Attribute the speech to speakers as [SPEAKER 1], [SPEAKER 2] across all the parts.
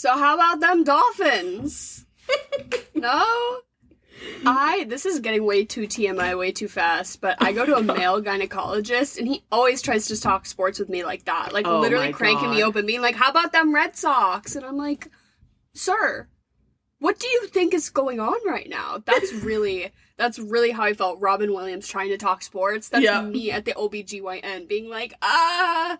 [SPEAKER 1] So how about them Dolphins? No? This is getting way too TMI, way too fast, but I go to a male gynecologist, and he always tries to talk sports with me like that. Like, literally cranking me open, being like, how about them Red Sox? And I'm like, sir, what do you think is going on right now? That's really how I felt. Robin Williams trying to talk sports. That's me at the OBGYN being like, yeah,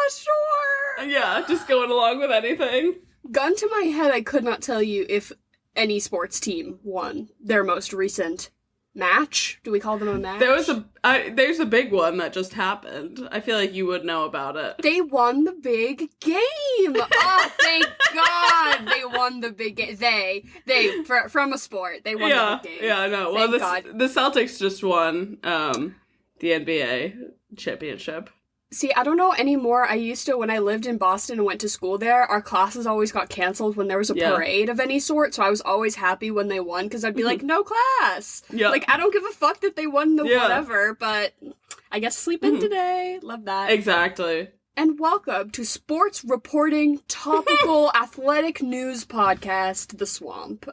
[SPEAKER 1] sure.
[SPEAKER 2] Yeah, just going along with anything.
[SPEAKER 1] Gun to my head, I could not tell you if any sports team won their most recent match. Do we call them a match?
[SPEAKER 2] There's a big one that just happened. I feel like you would know about it.
[SPEAKER 1] They won the big game. Oh, thank God they won the big game. From a sport, they won the big game.
[SPEAKER 2] Yeah, no. Well, the Celtics just won the NBA championship.
[SPEAKER 1] See, I don't know anymore. I used to, when I lived in Boston and went to school there, our classes always got canceled when there was a parade of any sort, so I was always happy when they won, because I'd be like, no class! Yep. Like, I don't give a fuck that they won the whatever, but I guess sleep in today. Love that.
[SPEAKER 2] Exactly.
[SPEAKER 1] And welcome to Sports Reporting Topical Athletic News Podcast, The Swamp.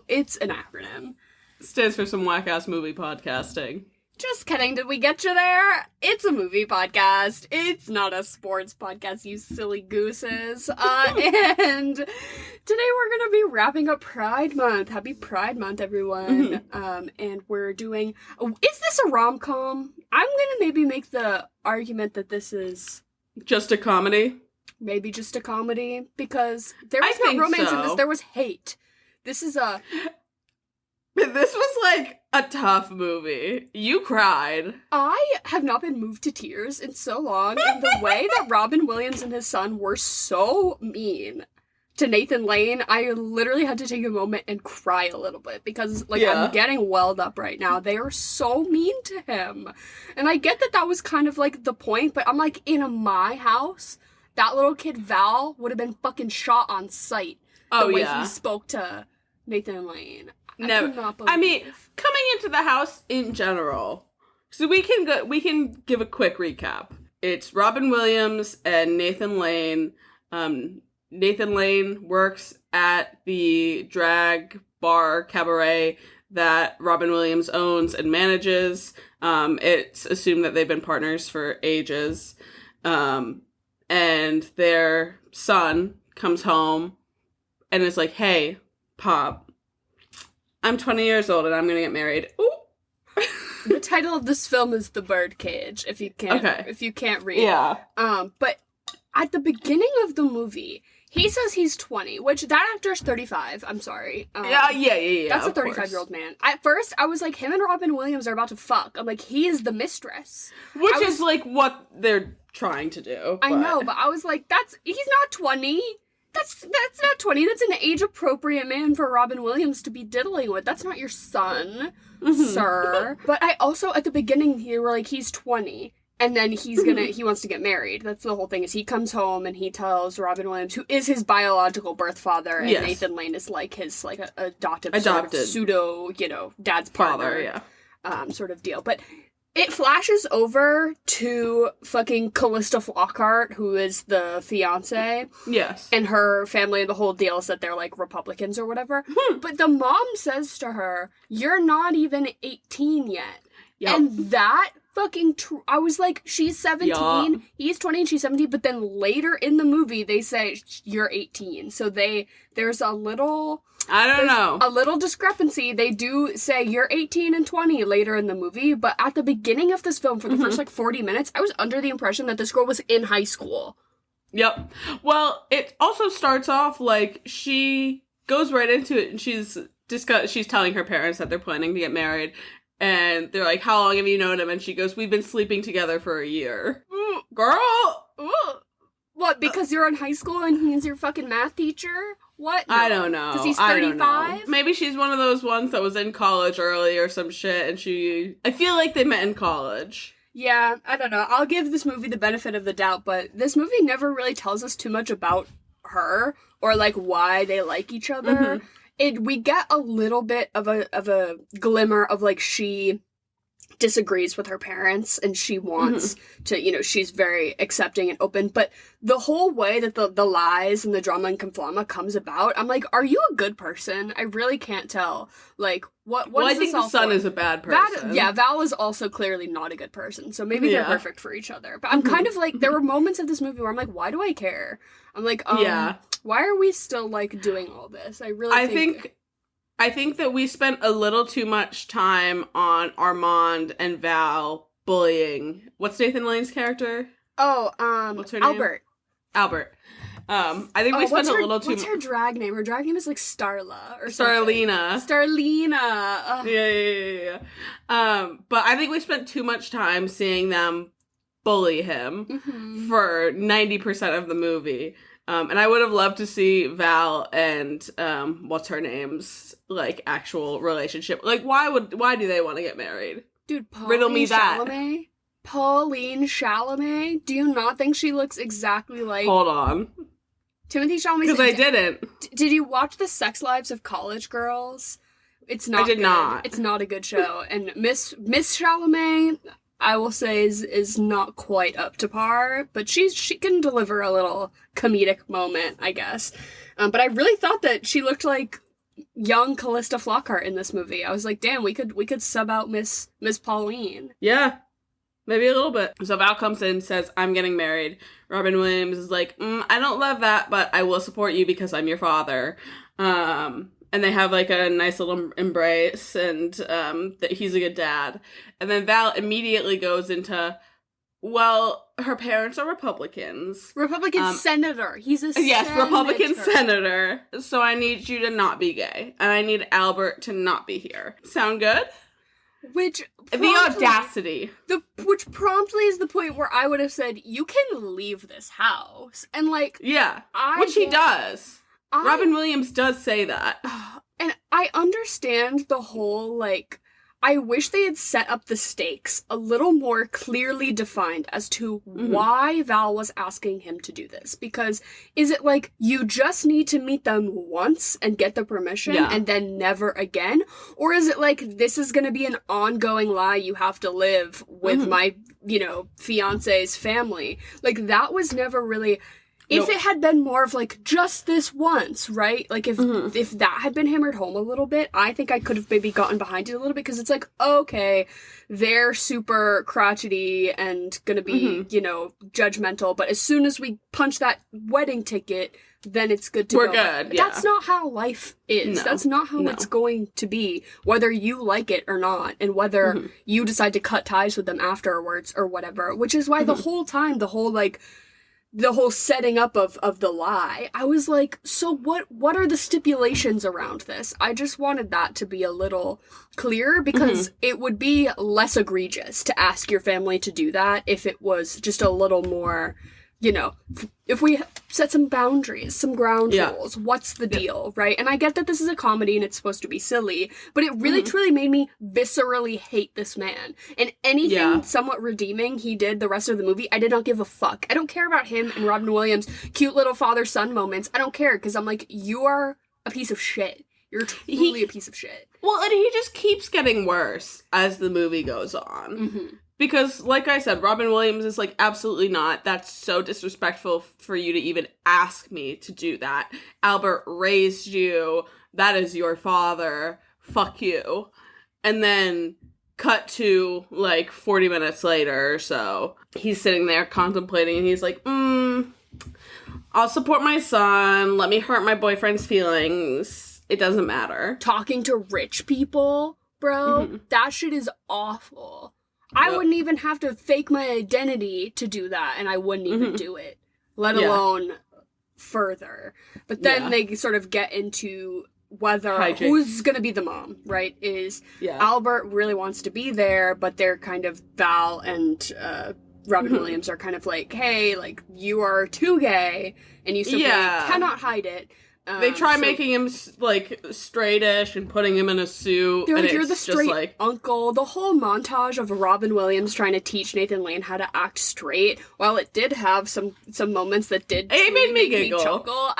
[SPEAKER 1] It's an acronym.
[SPEAKER 2] Stands for some whack-ass movie podcasting.
[SPEAKER 1] Just kidding, did we get you there? It's a movie podcast. It's not a sports podcast, you silly gooses. And today we're gonna be wrapping up Pride Month. Happy Pride Month, everyone. And we're doing... is this a rom-com? I'm gonna maybe make the argument that this is...
[SPEAKER 2] just a comedy?
[SPEAKER 1] Maybe just a comedy, because there was no romance in this, there was hate. This is a...
[SPEAKER 2] This was, like, a tough movie. You cried.
[SPEAKER 1] I have not been moved to tears in so long, and the way that Robin Williams and his son were so mean to Nathan Lane, I literally had to take a moment and cry a little bit, because, like, I'm getting welled up right now. They are so mean to him. And I get that was kind of, like, the point, but I'm like, in my house, that little kid Val would have been fucking shot on sight. The way he spoke to Nathan Lane.
[SPEAKER 2] No, I mean, coming into the house in general. So we can give a quick recap. It's Robin Williams and Nathan Lane. Nathan Lane works at the drag bar cabaret that Robin Williams owns and manages. It's assumed that they've been partners for ages. And their son comes home and is like, hey, Pop, I'm 20 years old and I'm gonna get married. Ooh.
[SPEAKER 1] The title of this film is The Birdcage, if you can't read.
[SPEAKER 2] Yeah.
[SPEAKER 1] But at the beginning of the movie, he says he's 20, which that actor's 35. I'm sorry.
[SPEAKER 2] Yeah.
[SPEAKER 1] That's a 35-year-old man. At first, I was like, him and Robin Williams are about to fuck. I'm like, he is the mistress.
[SPEAKER 2] Which is, like, what they're trying to do.
[SPEAKER 1] I know, but I was like, he's not 20. That's not 20. That's an age-appropriate man for Robin Williams to be diddling with. That's not your son, sir. But I also, at the beginning here, were like, he's 20. And then he wants to get married. That's the whole thing, is he comes home and he tells Robin Williams, who is his biological birth father, and Nathan Lane is like his, like, adopted. Sort of pseudo, dad's partner. Sort of deal. But it flashes over to fucking Callista Flockhart, who is the fiancé.
[SPEAKER 2] Yes.
[SPEAKER 1] And her family, and the whole deal is that they're, like, Republicans or whatever. But the mom says to her, you're not even 18 yet. Yep. And that fucking I was like, she's 17, he's 20 and she's 17, but then later in the movie, they say, you're 18. So there's a little... a little discrepancy. They do say you're 18 and 20 later in the movie, but at the beginning of this film, for the first, like, 40 minutes, I was under the impression that this girl was in high school.
[SPEAKER 2] Yep. Well, it also starts off, like, she goes right into it, and she's telling her parents that they're planning to get married, and they're like, how long have you known him? And she goes, we've been sleeping together for a year. Ooh, girl! Ooh.
[SPEAKER 1] What, because you're in high school and he's your fucking math teacher? What? No.
[SPEAKER 2] I don't know.
[SPEAKER 1] Because he's 35?
[SPEAKER 2] Maybe she's one of those ones that was in college early or some shit, and I feel like they met in college.
[SPEAKER 1] Yeah, I don't know. I'll give this movie the benefit of the doubt, but this movie never really tells us too much about her, or, like, why they like each other. We get a little bit of a glimmer of, like, she disagrees with her parents and she wants to, you know, she's very accepting and open, but the whole way that the lies and the drama and conflama comes about, I'm like, are you a good person? I really can't tell. Like, what is
[SPEAKER 2] I think
[SPEAKER 1] this all
[SPEAKER 2] the son
[SPEAKER 1] for?
[SPEAKER 2] is a bad person.
[SPEAKER 1] Val is also clearly not a good person, so maybe they're perfect for each other. But I'm kind of like, there were moments of this movie where I'm like, why do I care? I'm like, why are we still, like, doing all this?
[SPEAKER 2] I think that we spent a little too much time on Armand and Val bullying. What's Nathan Lane's character?
[SPEAKER 1] What's her name? Albert.
[SPEAKER 2] I think we spent a little too much.
[SPEAKER 1] What's her drag name? Her drag name is like Starla or
[SPEAKER 2] Starlina.
[SPEAKER 1] Starlina. Ugh.
[SPEAKER 2] Yeah. But I think we spent too much time seeing them bully him for 90% of the movie. And I would have loved to see Val and what's her name's like actual relationship. Like, why do they want to get married?
[SPEAKER 1] Dude,
[SPEAKER 2] riddle me that.
[SPEAKER 1] Pauline Chalamet. Do you not think she looks exactly like?
[SPEAKER 2] Hold on.
[SPEAKER 1] Timothy Chalamet.
[SPEAKER 2] Because I didn't.
[SPEAKER 1] Did you watch The Sex Lives of College Girls? It's not.
[SPEAKER 2] I did
[SPEAKER 1] good.
[SPEAKER 2] not.
[SPEAKER 1] It's not a good show. And Miss Chalamet, I will say, is not quite up to par, but she can deliver a little comedic moment, I guess. But I really thought that she looked like young Callista Flockhart in this movie. I was like, damn, we could sub out Miss Pauline.
[SPEAKER 2] Yeah, maybe a little bit. So Val comes in, says, I'm getting married. Robin Williams is like, I don't love that, but I will support you because I'm your father. And they have, like, a nice little embrace, and that he's a good dad. And then Val immediately goes into, well, her parents are Republicans.
[SPEAKER 1] Republican senator. He's a senator.
[SPEAKER 2] Yes, Republican senator. So I need you to not be gay. And I need Albert to not be here. Sound good?
[SPEAKER 1] Which
[SPEAKER 2] the audacity.
[SPEAKER 1] Which promptly is the point where I would have said, you can leave this house. And, like...
[SPEAKER 2] Yeah, which he does. Robin Williams does say that.
[SPEAKER 1] And I understand the whole, like, I wish they had set up the stakes a little more clearly defined as to why Val was asking him to do this. Because is it like, you just need to meet them once and get the permission and then never again? Or is it like, this is going to be an ongoing lie you have to live with my, you know, fiance's family? Like, that was never really... If it had been more of, like, just this once, right? Like, if that had been hammered home a little bit, I think I could have maybe gotten behind it a little bit, because it's like, okay, they're super crotchety and gonna be, you know, judgmental, but as soon as we punch that wedding ticket, then it's good to go.
[SPEAKER 2] We're good,
[SPEAKER 1] But that's not how life is. No. That's not how it's going to be, whether you like it or not, and whether you decide to cut ties with them afterwards or whatever, which is why the whole time, the whole setting up of the lie, I was like, so what are the stipulations around this? I just wanted that to be a little clearer, because it would be less egregious to ask your family to do that if it was just a little more, you know, if we set some boundaries, some ground rules, what's the deal, right? And I get that this is a comedy and it's supposed to be silly, but it really truly made me viscerally hate this man. And anything somewhat redeeming he did the rest of the movie, I did not give a fuck. I don't care about him and Robin Williams' cute little father-son moments. I don't care, because I'm like, you are a piece of shit. You're truly a piece of shit.
[SPEAKER 2] Well, and he just keeps getting worse as the movie goes on. Because, like I said, Robin Williams is like, absolutely not. That's so disrespectful for you to even ask me to do that. Albert raised you. That is your father. Fuck you. And then cut to, like, 40 minutes later or so, he's sitting there contemplating, and he's like, I'll support my son. Let me hurt my boyfriend's feelings. It doesn't matter.
[SPEAKER 1] Talking to rich people, bro, that shit is awful. I wouldn't even have to fake my identity to do that, and I wouldn't even do it, let alone further. But then they sort of get into whether who's going to be the mom, right? Is Albert really wants to be there, but they're kind of, Val and Robin Williams are kind of like, hey, like, you are too gay, and you simply cannot hide it.
[SPEAKER 2] They try making him, like, straightish and putting him in a suit.
[SPEAKER 1] They're like, you're the straight uncle. The whole montage of Robin Williams trying to teach Nathan Lane how to act straight, while it did have some moments that did
[SPEAKER 2] made me giggle.
[SPEAKER 1] Chuckle.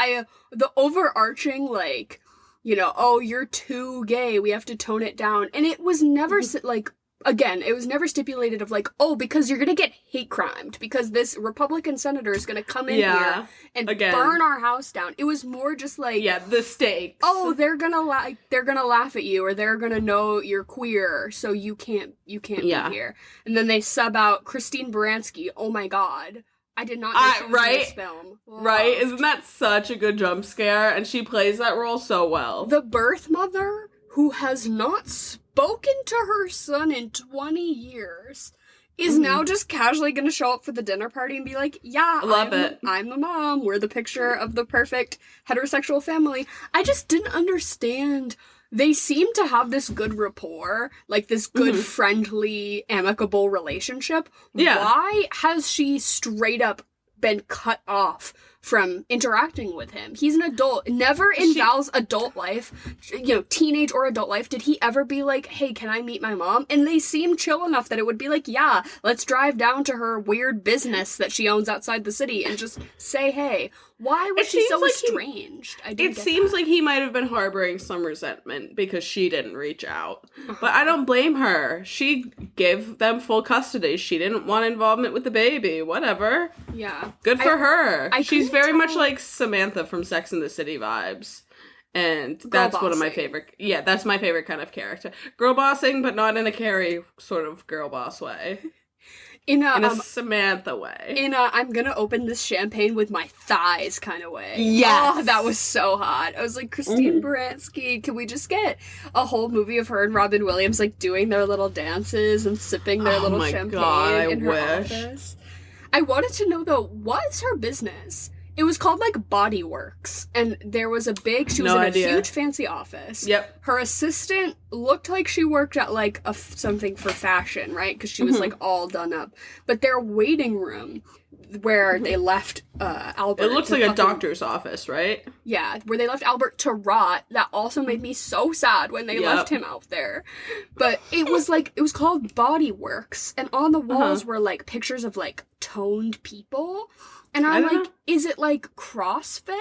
[SPEAKER 1] The overarching, like, you know, oh, you're too gay, we have to tone it down. And it was never, like, again, it was never stipulated of like, oh, because you're gonna get hate crimed, because this Republican senator is gonna come in here and burn our house down. It was more just like,
[SPEAKER 2] the stakes.
[SPEAKER 1] Oh, they're gonna laugh at you, or they're gonna know you're queer, so you can't be here. And then they sub out Christine Baranski. Oh my god. I did not know she was in this film.
[SPEAKER 2] Right? Isn't that such a good jump scare? And she plays that role so well.
[SPEAKER 1] The birth mother, who has not spoken to her son in 20 years, is now just casually going to show up for the dinner party and be like, I'm the mom. We're the picture of the perfect heterosexual family. I just didn't understand. They seem to have this good rapport, like this good, friendly, amicable relationship. Yeah. Why has she straight up been cut off from interacting with him? He's an adult. Never in Val's adult life, teenage or adult life, did he ever be like, hey, can I meet my mom? And they seem chill enough that it would be like, yeah, let's drive down to her weird business that she owns outside the city and just say, hey. Why was she so estranged?
[SPEAKER 2] It seems like he might have been harboring some resentment because she didn't reach out. But I don't blame her. She gave them full custody. She didn't want involvement with the baby. Whatever.
[SPEAKER 1] Yeah.
[SPEAKER 2] Good for her. She's very much like Samantha from Sex and the City vibes. And that's one of my favorite... Yeah, that's my favorite kind of character. Girl bossing, but not in a Carrie sort of girl boss way. In a Samantha way.
[SPEAKER 1] In a I'm gonna open this champagne with my thighs kind of way.
[SPEAKER 2] Yes!
[SPEAKER 1] Oh, that was so hot. I was like, Christine Baranski, can we just get a whole movie of her and Robin Williams, like, doing their little dances and sipping their little champagne in her office? I wanted to know, though, what is her business? It was called, like, Body Works, and there was a big... She was in a huge, fancy office.
[SPEAKER 2] Yep.
[SPEAKER 1] Her assistant looked like she worked at, like, something for fashion, right? Because she was, like, all done up. But their waiting room, where they left Albert...
[SPEAKER 2] It looks like a doctor's office, right?
[SPEAKER 1] Yeah, where they left Albert to rot. That also made me so sad when they left him out there. But it was, like... It was called Body Works, and on the walls were, like, pictures of, like, toned people... And I'm like, is it like CrossFit?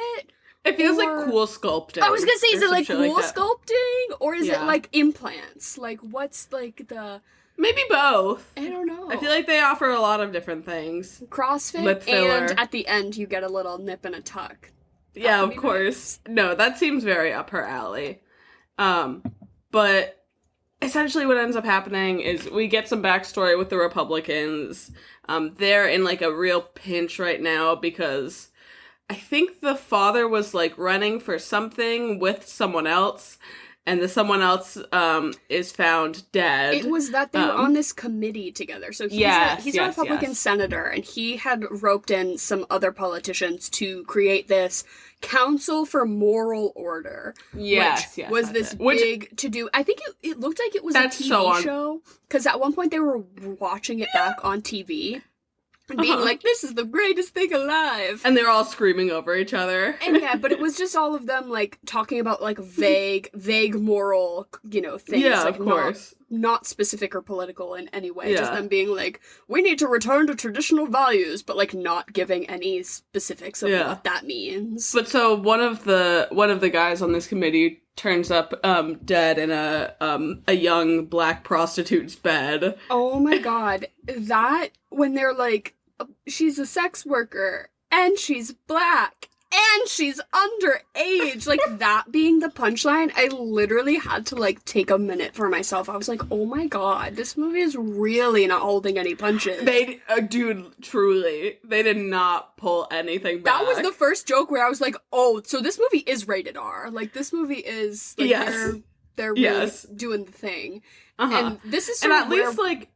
[SPEAKER 2] It feels like cool sculpting.
[SPEAKER 1] I was gonna say, is it like cool sculpting? Or is it like implants? Like, what's like the...
[SPEAKER 2] Maybe both.
[SPEAKER 1] I don't know.
[SPEAKER 2] I feel like they offer a lot of different things.
[SPEAKER 1] CrossFit, lip filler. And at the end you get a little nip and a tuck.
[SPEAKER 2] Yeah, of course. Nice. No, that seems very up her alley. But essentially what ends up happening is we get some backstory with the Republicans. They're in, like, a real pinch right now because I think the father was, like, running for something with someone else, and the someone else is found dead.
[SPEAKER 1] It was that they were on this committee together. So he's a Republican senator, and he had roped in some other politicians to create this Council for Moral Order, which was this big to-do. I think it looked like it was a TV show, because at one point they were watching it back on TV, and being like, this is the greatest thing alive.
[SPEAKER 2] And they're all screaming over each other.
[SPEAKER 1] And but it was just all of them, like, talking about, like, vague moral, things.
[SPEAKER 2] Yeah,
[SPEAKER 1] like,
[SPEAKER 2] of course.
[SPEAKER 1] Not specific or political in any way. Yeah. Just them being like, we need to return to traditional values, but, like, not giving any specifics of what that means.
[SPEAKER 2] But so one of the guys on this committee turns up dead in a young black prostitute's bed.
[SPEAKER 1] Oh my god. That, when they're like, she's a sex worker, and she's black, and she's underage, like, that being the punchline, I literally had to, like, take a minute for myself. I was like, oh my god, this movie is really not holding any punches.
[SPEAKER 2] Dude, truly, they did not pull anything back.
[SPEAKER 1] That was the first joke where I was like, oh, so this movie is rated R. Like, this movie is, like, they're really doing the thing. And this is sort of
[SPEAKER 2] least, like...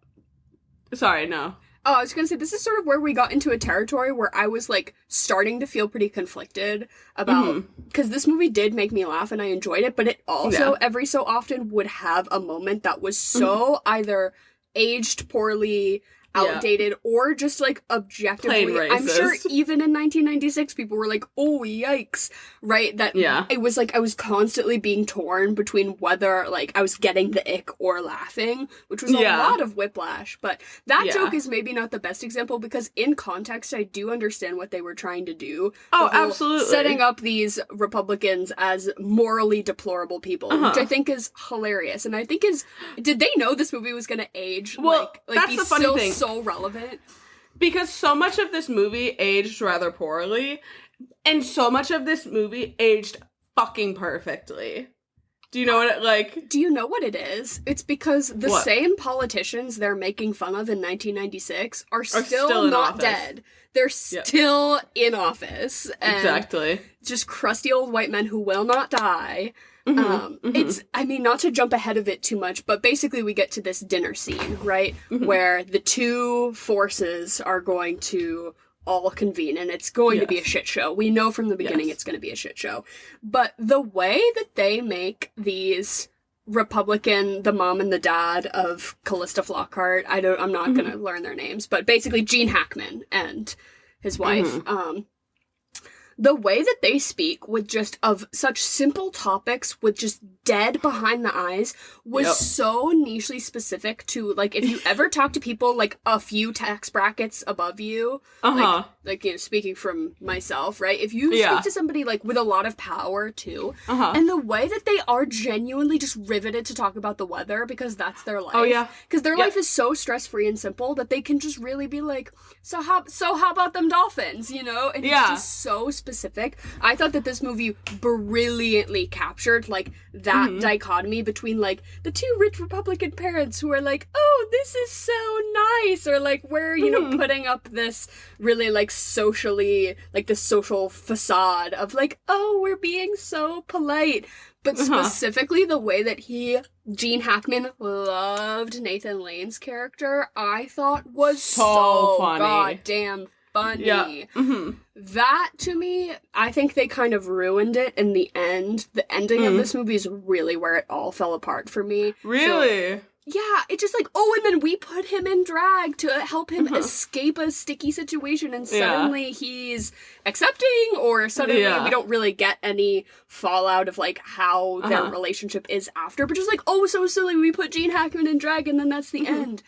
[SPEAKER 2] Sorry, no.
[SPEAKER 1] Oh, I was gonna say, this is sort of where we got into a territory where I was, like, starting to feel pretty conflicted about... Because this movie did make me laugh and I enjoyed it, but it also, every so often, would have a moment that was so either aged poorly, outdated or just like objectively.
[SPEAKER 2] Plain
[SPEAKER 1] I'm sure
[SPEAKER 2] racist.
[SPEAKER 1] even in 1996 people were like, oh yikes, right? That it was like I was constantly being torn between whether like I was getting the ick or laughing, which was a lot of whiplash. But that joke is maybe not the best example because in context I do understand what they were trying to do.
[SPEAKER 2] Oh, absolutely.
[SPEAKER 1] Setting up these Republicans as morally deplorable people, which I think is hilarious. And I think did they know this movie was going to age?
[SPEAKER 2] Well,
[SPEAKER 1] like
[SPEAKER 2] that's
[SPEAKER 1] be
[SPEAKER 2] the funny thing.
[SPEAKER 1] So relevant.
[SPEAKER 2] Because so much of this movie aged rather poorly, and so much of this movie aged fucking perfectly. Do you know what
[SPEAKER 1] Do you know what it is? It's because the same politicians they're making fun of in 1996 are still not dead. They're still in office. And
[SPEAKER 2] exactly.
[SPEAKER 1] Just crusty old white men who will not die. It's, I mean, not to jump ahead of it too much, but basically we get to this dinner scene, right? Where the two forces are going to all convene and it's going to be a shit show. We know from the beginning it's going to be a shit show. But the way that they make these Republican, the mom and the dad of Callista Flockhart, I'm not going to learn their names, but basically Gene Hackman and his wife, the way that they speak with just of such simple topics with just dead behind the eyes was so nichely specific to, like, if you ever talk to people, like, a few tax brackets above you, like, you know, speaking from myself, right? If you speak to somebody, like, with a lot of power, too, and the way that they are genuinely just riveted to talk about the weather because that's their life.
[SPEAKER 2] Oh, yeah.
[SPEAKER 1] Because their life is so stress-free and simple that they can just really be like, so how about them dolphins, you know? And it's just so specific. I thought that this movie brilliantly captured, like, that dichotomy between, like, the two rich Republican parents who are like, oh, this is so nice, or, like, we're, you know, putting up this really, like, socially, like, this social facade of, like, oh, we're being so polite. But specifically the way that Gene Hackman loved Nathan Lane's character, I thought was so
[SPEAKER 2] funny.
[SPEAKER 1] Goddamn funny. Yeah. That, to me, I think they kind of ruined it in the end. The ending of this movie is really where it all fell apart for me.
[SPEAKER 2] Really?
[SPEAKER 1] So, yeah, it's just like, oh, and then we put him in drag to help him escape a sticky situation, and suddenly he's accepting, or suddenly we don't really get any fallout of, like, how their relationship is after, but just like, oh, so silly, we put Gene Hackman in drag, and then that's the end.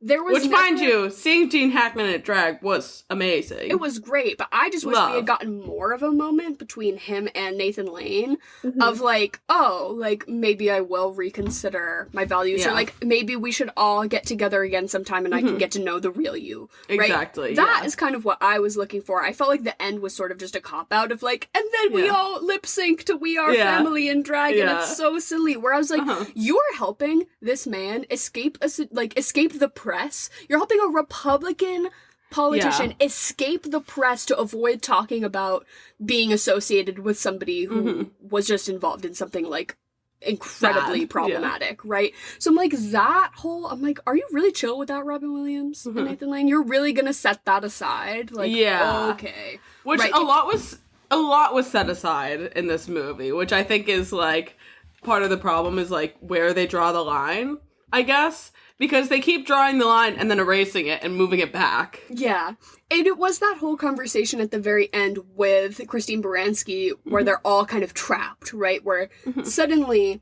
[SPEAKER 1] There was
[SPEAKER 2] mind you, seeing Gene Hackman at drag was amazing.
[SPEAKER 1] It was great, but I just wish we had gotten more of a moment between him and Nathan Lane of, like, oh, like, maybe I will reconsider my values, or, like, maybe we should all get together again sometime and I can get to know the real you, right?
[SPEAKER 2] Exactly,
[SPEAKER 1] That is kind of what I was looking for. I felt like the end was sort of just a cop-out of, like, and then we all lip-sync to We Are Family in drag, and it's so silly, where I was like, you're helping this man escape the press. You're helping a Republican politician escape the press to avoid talking about being associated with somebody who was just involved in something, like, incredibly problematic, right? So I'm like, are you really chill with that, Robin Williams and Nathan Lane? You're really gonna set that aside? Like, okay.
[SPEAKER 2] Which a lot was set aside in this movie, which I think is, like, part of the problem is, like, where they draw the line, I guess. Because they keep drawing the line and then erasing it and moving it back. Yeah.
[SPEAKER 1] And it was that whole conversation at the very end with Christine Baranski where they're all kind of trapped, right? Where suddenly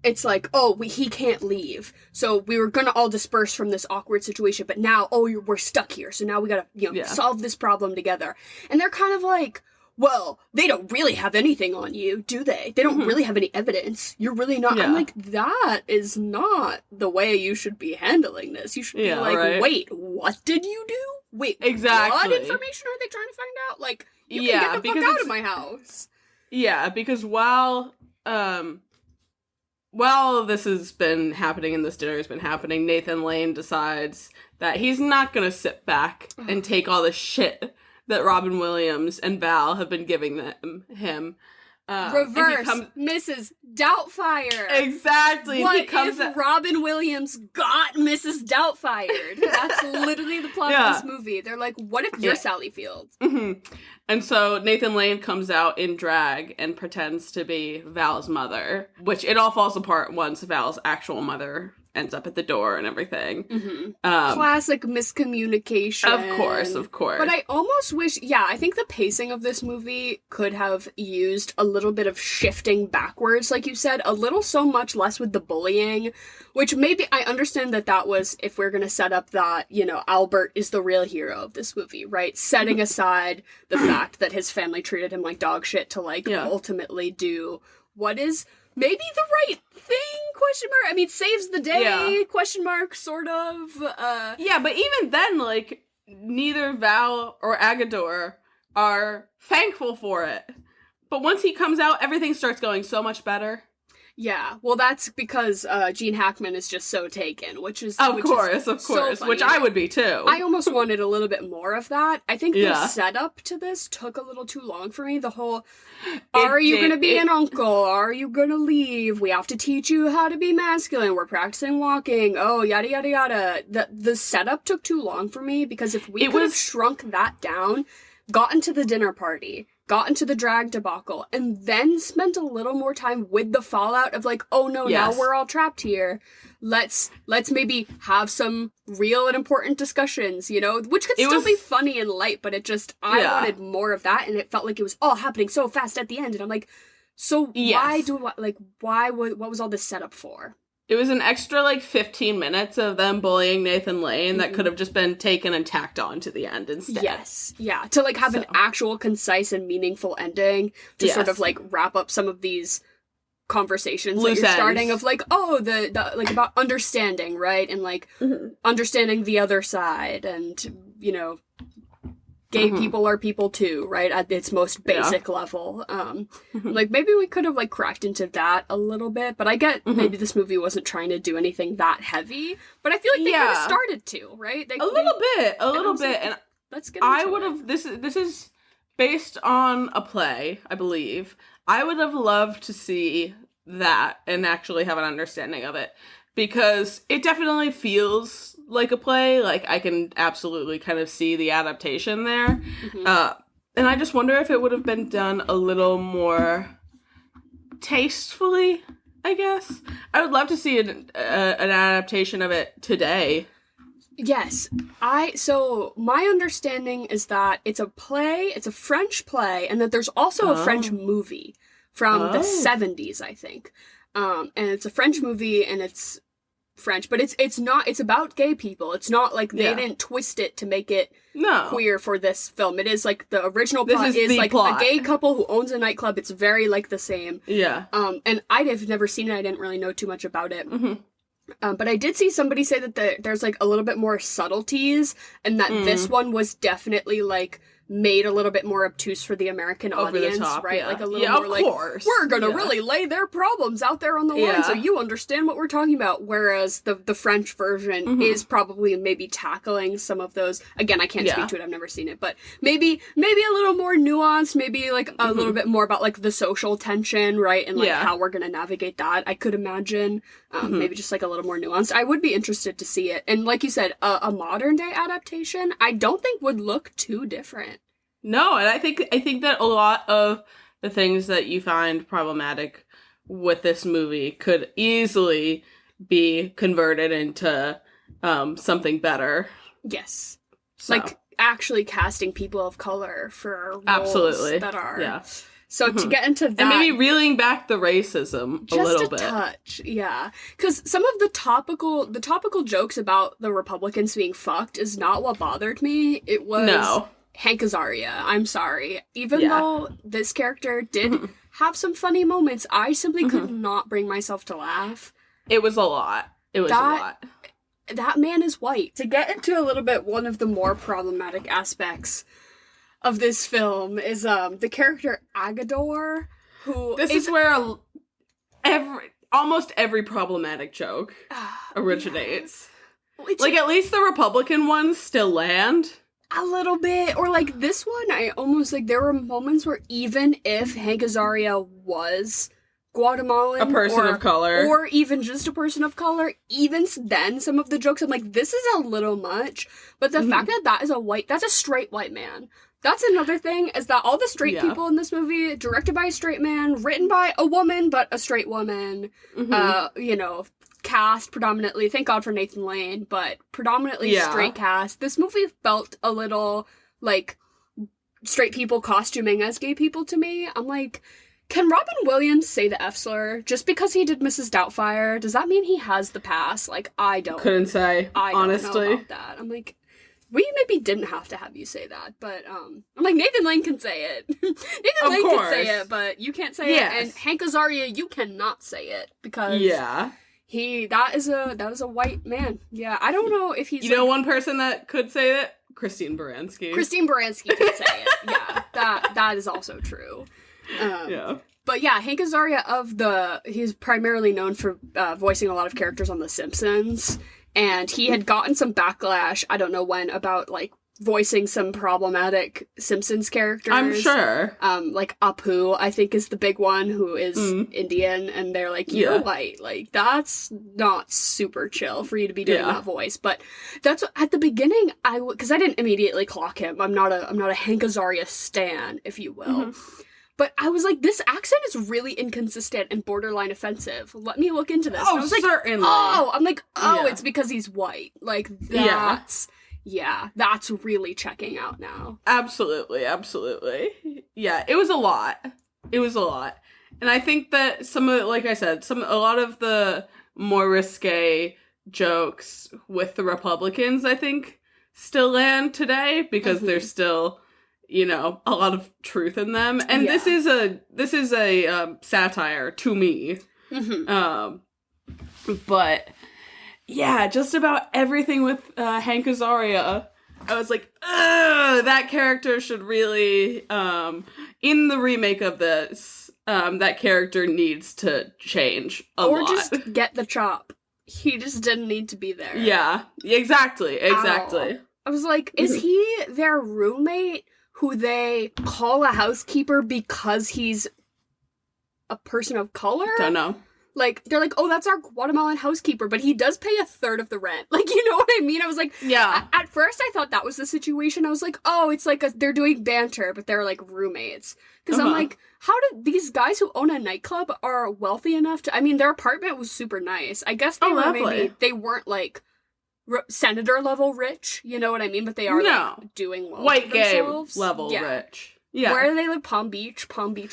[SPEAKER 1] it's like, oh, he can't leave. So we were going to all disperse from this awkward situation, but now, we're stuck here. So now we got to, solve this problem together. And they're kind of like, well, they don't really have anything on you, do they? They don't really have any evidence. You're really not. I'm like, that is not the way you should be handling this. You should be like, wait, what did you do? Wait,
[SPEAKER 2] exactly.
[SPEAKER 1] What information are they trying to find out? Like, you can get the fuck out of my house.
[SPEAKER 2] Yeah, because while this has been happening and this dinner has been happening, Nathan Lane decides that he's not going to sit back and take all the shit that Robin Williams and Val have been giving him.
[SPEAKER 1] Reverse Mrs. Doubtfire.
[SPEAKER 2] Exactly.
[SPEAKER 1] What if Robin Williams got Mrs. Doubtfire? That's literally the plot of this movie. They're like, what if you're Sally Field?
[SPEAKER 2] And so Nathan Lane comes out in drag and pretends to be Val's mother, which it all falls apart once Val's actual mother ends up at the door and everything.
[SPEAKER 1] Classic miscommunication.
[SPEAKER 2] Of course.
[SPEAKER 1] But I almost wish, I think the pacing of this movie could have used a little bit of shifting backwards, like you said, a little so much less with the bullying, which maybe I understand that was, if we're going to set up that, Albert is the real hero of this movie, right? Setting aside the fact that his family treated him like dog shit to, ultimately do what is maybe the right thing, question mark. I mean, saves the day, question mark, sort of.
[SPEAKER 2] Yeah, but even then, neither Val or Agador are thankful for it. But once he comes out, everything starts going so much better.
[SPEAKER 1] Yeah, well, that's because Gene Hackman is just so taken, which is
[SPEAKER 2] of course, so which I would be too.
[SPEAKER 1] I almost wanted a little bit more of that. I think the setup to this took a little too long for me. The whole, are you going to be an uncle? Are you going to leave? We have to teach you how to be masculine. We're practicing walking. Oh, yada, yada, yada. The setup took too long for me, because if we could have shrunk that down, gotten to the dinner party, got into the drag debacle, and then spent a little more time with the fallout of now we're all trapped here. Let's maybe have some real and important discussions, which could still be funny and light, but I wanted more of that, and it felt like it was all happening so fast at the end, and I'm like, so what was all this setup for?
[SPEAKER 2] It was an extra 15 minutes of them bullying Nathan Lane that could have just been taken and tacked on to the end instead.
[SPEAKER 1] Yes, yeah, to have an actual concise and meaningful ending to sort of wrap up some of these conversations that you're starting of the about understanding, right? And understanding the other side, and gay people are people too, right? At its most basic level. Maybe we could have cracked into that a little bit, but I get maybe this movie wasn't trying to do anything that heavy, but I feel like they kind of started to, right? A little bit. And let's get into
[SPEAKER 2] I would have, this is based on a play, I believe. I would have loved to see that and actually have an understanding of it, because it definitely feels like a play. I can absolutely kind of see the adaptation there. And I just wonder if it would have been done a little more tastefully, I guess. I would love to see an adaptation of it today.
[SPEAKER 1] Yes. So my understanding is that it's a play, it's a French play, and that there's also a French movie from the 70s, I think. And it's a French movie, and it's French, but it's about gay people. It's not they didn't twist it to make it queer for this film. It is the original plot is a gay couple who owns a nightclub. It's very the same. Yeah. And I've never seen it. I didn't really know too much about it. But I did see somebody say that there's a little bit more subtleties, and that this one was definitely made a little bit more obtuse for the American audience,
[SPEAKER 2] top,
[SPEAKER 1] right?
[SPEAKER 2] Yeah.
[SPEAKER 1] A little more
[SPEAKER 2] course.
[SPEAKER 1] We're gonna really lay their problems out there on the line so you understand what we're talking about. Whereas the French version is probably maybe tackling some of those. Again, I can't speak to it. I've never seen it, but maybe a little more nuanced. Maybe a little bit more about the social tension, right? And how we're gonna navigate that. I could imagine maybe just a little more nuanced. I would be interested to see it. And like you said, a modern day adaptation, I don't think would look too different.
[SPEAKER 2] No, and I think that a lot of the things that you find problematic with this movie could easily be converted into something better.
[SPEAKER 1] Yes. So. Actually casting people of color for roles that are... Yeah. So to get into that...
[SPEAKER 2] And maybe reeling back the racism a little bit.
[SPEAKER 1] Just a touch, yeah. Because some of the topical jokes about the Republicans being fucked is not what bothered me. It was... Hank Azaria, I'm sorry. Even though this character did have some funny moments, I simply could not bring myself to laugh.
[SPEAKER 2] It was a lot.
[SPEAKER 1] That man is white. To get into a little bit, one of the more problematic aspects of this film is the character Agador, who...
[SPEAKER 2] This is where almost every problematic joke originates. At least the Republican ones still land.
[SPEAKER 1] A little bit. Or this one, I almost there were moments where even if Hank Azaria was Guatemalan,
[SPEAKER 2] a person of color,
[SPEAKER 1] or even just a person of color, even then some of the jokes I'm this is a little much. But the fact that that's a straight white man. That's another thing, is that all the straight people in this movie, directed by a straight man, written by a woman, but a straight woman, cast, predominantly. Thank God for Nathan Lane, but predominantly straight cast. This movie felt a little like straight people costuming as gay people to me. I'm like, can Robin Williams say the F slur just because he did Mrs. Doubtfire? Does that mean he has the pass? Like, I don't.
[SPEAKER 2] Couldn't say,
[SPEAKER 1] I
[SPEAKER 2] honestly.
[SPEAKER 1] don't know about that. I'm like, we maybe didn't have to have you say that, but I'm like, Nathan Lane can say it. Nathan Lane can say it, but you can't say it. And Hank Azaria, you cannot say it because that is a white man. Yeah, I don't know if he's.
[SPEAKER 2] You know, one person that could say that, Christine Baranski.
[SPEAKER 1] Christine Baranski could say it. Yeah, that is also true. But yeah, Hank Azaria he's primarily known for voicing a lot of characters on The Simpsons. And he had gotten some backlash, I don't know when, about, like, voicing some problematic Simpsons characters.
[SPEAKER 2] I'm sure.
[SPEAKER 1] Like, Apu, I think, is the big one, who is Indian, and they're like, you're white. Like, that's not super chill for you to be doing that voice. But that's, at the beginning, because I didn't immediately clock him. I'm not a Hank Azaria stan, if you will. But I was like, this accent is really inconsistent and borderline offensive. Let me look into this.
[SPEAKER 2] Oh,
[SPEAKER 1] I was like,
[SPEAKER 2] certainly.
[SPEAKER 1] It's because he's white. Like, that's really checking out now.
[SPEAKER 2] Absolutely. Yeah, it was a lot. And I think that a lot of the more risque jokes with the Republicans, I think, still land today because there's still, you know, a lot of truth in them. And this is a satire to me. But yeah, just about everything with Hank Azaria, I was like, ugh, that character should really, in the remake of this, that character needs to change a lot. Or
[SPEAKER 1] just get the chop. He just didn't need to be there.
[SPEAKER 2] Yeah, exactly.
[SPEAKER 1] I was like, is he their roommate who they call a housekeeper because he's a person of color?
[SPEAKER 2] Don't know.
[SPEAKER 1] Like, they're like, oh, that's our Guatemalan housekeeper, but he does pay a third of the rent. Like, you know what I mean? I was like, At first, I thought that was the situation. I was like, oh, it's like they're doing banter, but they're like roommates. Because I'm like, how do these guys who own a nightclub are wealthy enough to? I mean, their apartment was super nice. I guess they weren't like senator level rich. You know what I mean? But they are like doing well.
[SPEAKER 2] White
[SPEAKER 1] for
[SPEAKER 2] gay
[SPEAKER 1] themselves.
[SPEAKER 2] level rich. Yeah.
[SPEAKER 1] Where do they live? Palm Beach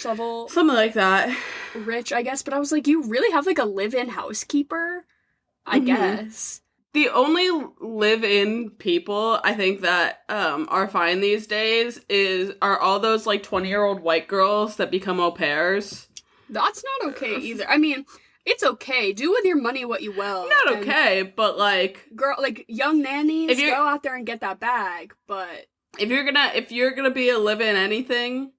[SPEAKER 1] level?
[SPEAKER 2] Something like that.
[SPEAKER 1] Rich, I guess. But I was like, you really have like a live-in housekeeper? I guess.
[SPEAKER 2] The only live-in people I think that are fine these days are all those like 20-year-old white girls that become au pairs.
[SPEAKER 1] That's not okay either. I mean, it's okay. Do with your money what you will.
[SPEAKER 2] Not okay, but like
[SPEAKER 1] young nannies, go out there and get that bag, but
[SPEAKER 2] if you're gonna be a live-in anything,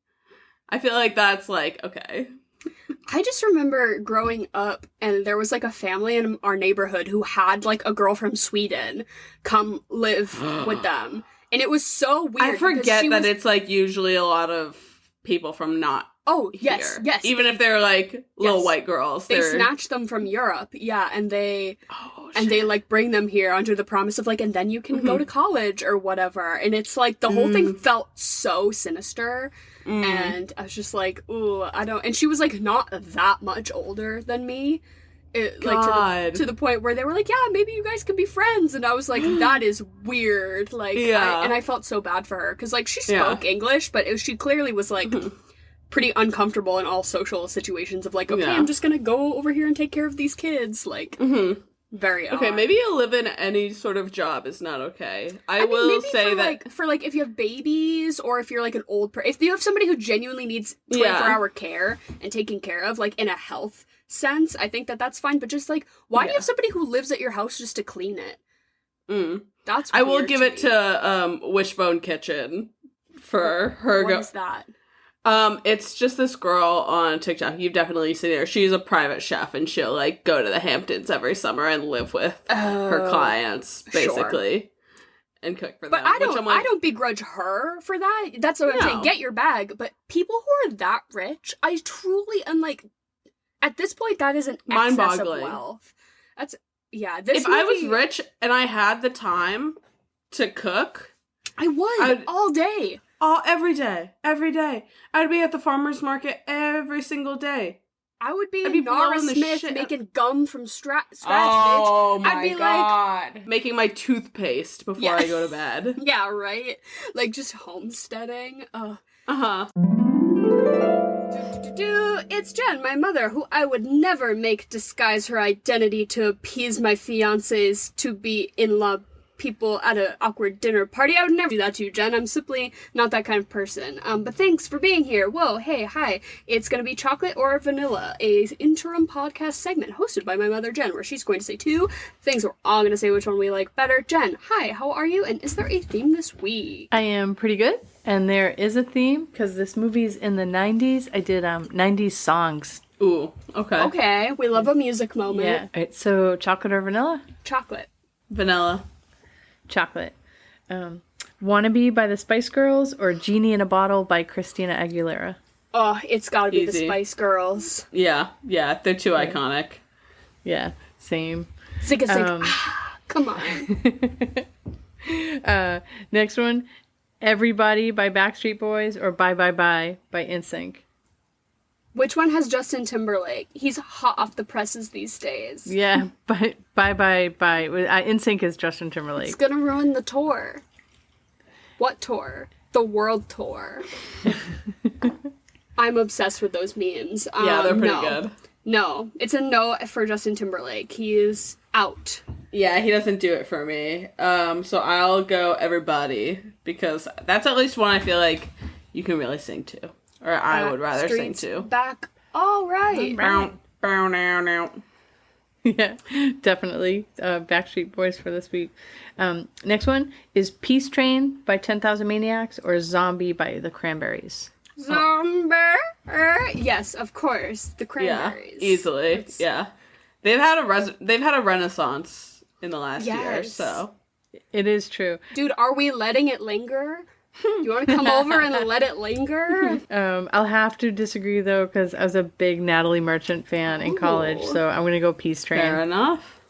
[SPEAKER 2] I feel like that's like, okay.
[SPEAKER 1] I just remember growing up and there was like a family in our neighborhood who had like a girl from Sweden come live with them. And it was so weird.
[SPEAKER 2] I forget that it's like usually a lot of people from not
[SPEAKER 1] yes.
[SPEAKER 2] Even if they're like little white girls.
[SPEAKER 1] They snatch them from Europe, and they like bring them here under the promise of like, and then you can go to college or whatever. And it's like the whole thing felt so sinister. And I was just like, ooh, I don't. And she was like not that much older than me. Like to the point where they were like, yeah, maybe you guys can be friends. And I was like, that is weird. Like, and I felt so bad for her because like she spoke English, but she clearly was like pretty uncomfortable in all social situations of like, okay, I'm just gonna go over here and take care of these kids. Like, very odd.
[SPEAKER 2] Okay, maybe a live-in any sort of job is not okay. I will maybe say that
[SPEAKER 1] for like if you have babies or if you're like an old if you have somebody who genuinely needs 24-hour care and taken care of, like in a health sense, I think that's fine. But just like, why do you have somebody who lives at your house just to clean it? That's weird.
[SPEAKER 2] I will give it to Wishbone Kitchen for her.
[SPEAKER 1] What is that?
[SPEAKER 2] It's just this girl on TikTok. You've definitely seen her. She's a private chef, and she'll, like, go to the Hamptons every summer and live with her clients, basically, and cook for them.
[SPEAKER 1] But I don't begrudge her for that. That's what I'm saying. Get your bag. But people who are that rich, I truly am like, at this point, that is an excess of wealth. That's, if I
[SPEAKER 2] was rich and I had the time to cook,
[SPEAKER 1] I would all day.
[SPEAKER 2] Every day. I'd be at the farmer's market every single day.
[SPEAKER 1] I would be
[SPEAKER 2] I'd be
[SPEAKER 1] Nara
[SPEAKER 2] blowing the
[SPEAKER 1] Smith
[SPEAKER 2] shit-
[SPEAKER 1] making gum from scratch,
[SPEAKER 2] Oh
[SPEAKER 1] bitch.
[SPEAKER 2] my
[SPEAKER 1] I'd be
[SPEAKER 2] god. Making my toothpaste before
[SPEAKER 1] Yeah.
[SPEAKER 2] I go to bed.
[SPEAKER 1] like, yeah, right? Like, just homesteading.
[SPEAKER 2] Uh-huh.
[SPEAKER 1] It's Jen, my mother, who I would never make disguise her identity to appease my fiancés to be in-law people at an awkward dinner party. I would never do that to you, Jen. I'm simply not that kind of person. But thanks for being here. Whoa, hey, hi. It's gonna be chocolate or vanilla, a interim podcast segment hosted by my mother, Jen, where she's going to say two things. We're all gonna say which one we like better. Jen, hi, how are you? And is there a theme this week?
[SPEAKER 3] I am pretty good. And there is a theme, because this movie's in the 90s. I did 90s songs.
[SPEAKER 2] Ooh, okay.
[SPEAKER 1] Okay, we love a music moment.
[SPEAKER 3] Yeah. All right, so chocolate or vanilla?
[SPEAKER 1] Chocolate.
[SPEAKER 2] Vanilla.
[SPEAKER 3] Chocolate. Wannabe by the Spice Girls or Genie in a Bottle by Christina Aguilera?
[SPEAKER 1] Oh, it's gotta be the
[SPEAKER 2] Easy.
[SPEAKER 1] Spice Girls.
[SPEAKER 2] Yeah, they're too iconic.
[SPEAKER 3] Yeah, same.
[SPEAKER 1] Zigga zig. Come on.
[SPEAKER 3] Next one, Everybody by Backstreet Boys or Bye Bye Bye by NSYNC?
[SPEAKER 1] Which one has Justin Timberlake? He's hot off the presses these days.
[SPEAKER 3] Yeah, Bye Bye Bye. NSYNC is Justin Timberlake.
[SPEAKER 1] It's gonna ruin the tour. What tour? The world tour. I'm obsessed with those memes.
[SPEAKER 2] Yeah, they're pretty
[SPEAKER 1] no.
[SPEAKER 2] good.
[SPEAKER 1] No, it's a no for Justin Timberlake. He is out.
[SPEAKER 2] Yeah, he doesn't do it for me. So I'll go Everybody, because that's at least one I feel like you can really sing to. Or I would rather sing
[SPEAKER 1] Streets
[SPEAKER 2] to.
[SPEAKER 1] Back. All right.
[SPEAKER 2] Bow, bow, now, now.
[SPEAKER 3] Yeah, definitely. Backstreet Boys for this week. Next one is Peace Train by 10,000 Maniacs or Zombie by the Cranberries.
[SPEAKER 1] Zombie. Yes, of course. The Cranberries.
[SPEAKER 2] Yeah, easily. Yeah. They've had a renaissance in the last year,
[SPEAKER 1] Yes.
[SPEAKER 2] so.
[SPEAKER 3] It is true.
[SPEAKER 1] Dude, are we letting it linger? You want to come over and let it linger?
[SPEAKER 3] I'll have to disagree though, because I was a big Natalie Merchant fan in college, so I'm gonna go Peace Train.
[SPEAKER 2] Fair enough.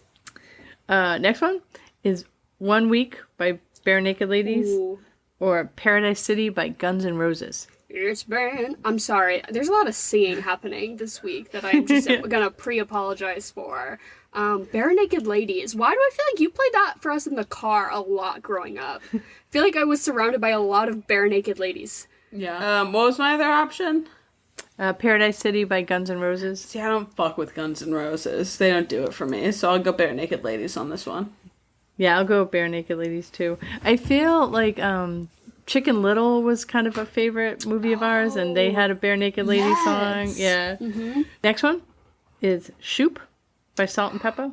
[SPEAKER 3] Next one is 1 Week by Bare Naked Ladies
[SPEAKER 1] Ooh.
[SPEAKER 3] or Paradise City by Guns N' Roses.
[SPEAKER 1] It's been. I'm sorry. There's a lot of singing happening this week that I'm just gonna pre-apologize for. Bare Naked Ladies. Why do I feel like you played that for us in the car a lot growing up? I feel like I was surrounded by a lot of Bare Naked Ladies.
[SPEAKER 2] Yeah. What was my other option?
[SPEAKER 3] Paradise City by Guns N' Roses.
[SPEAKER 2] See, I don't fuck with Guns N' Roses. They don't do it for me, so I'll go Bare Naked Ladies on this one.
[SPEAKER 3] Yeah, I'll go Bare Naked Ladies too. I feel like Chicken Little was kind of a favorite movie of ours, and they had a Bare Naked Ladies song. Yeah.
[SPEAKER 1] Mm-hmm.
[SPEAKER 3] Next one is Shoop by Salt and Pepper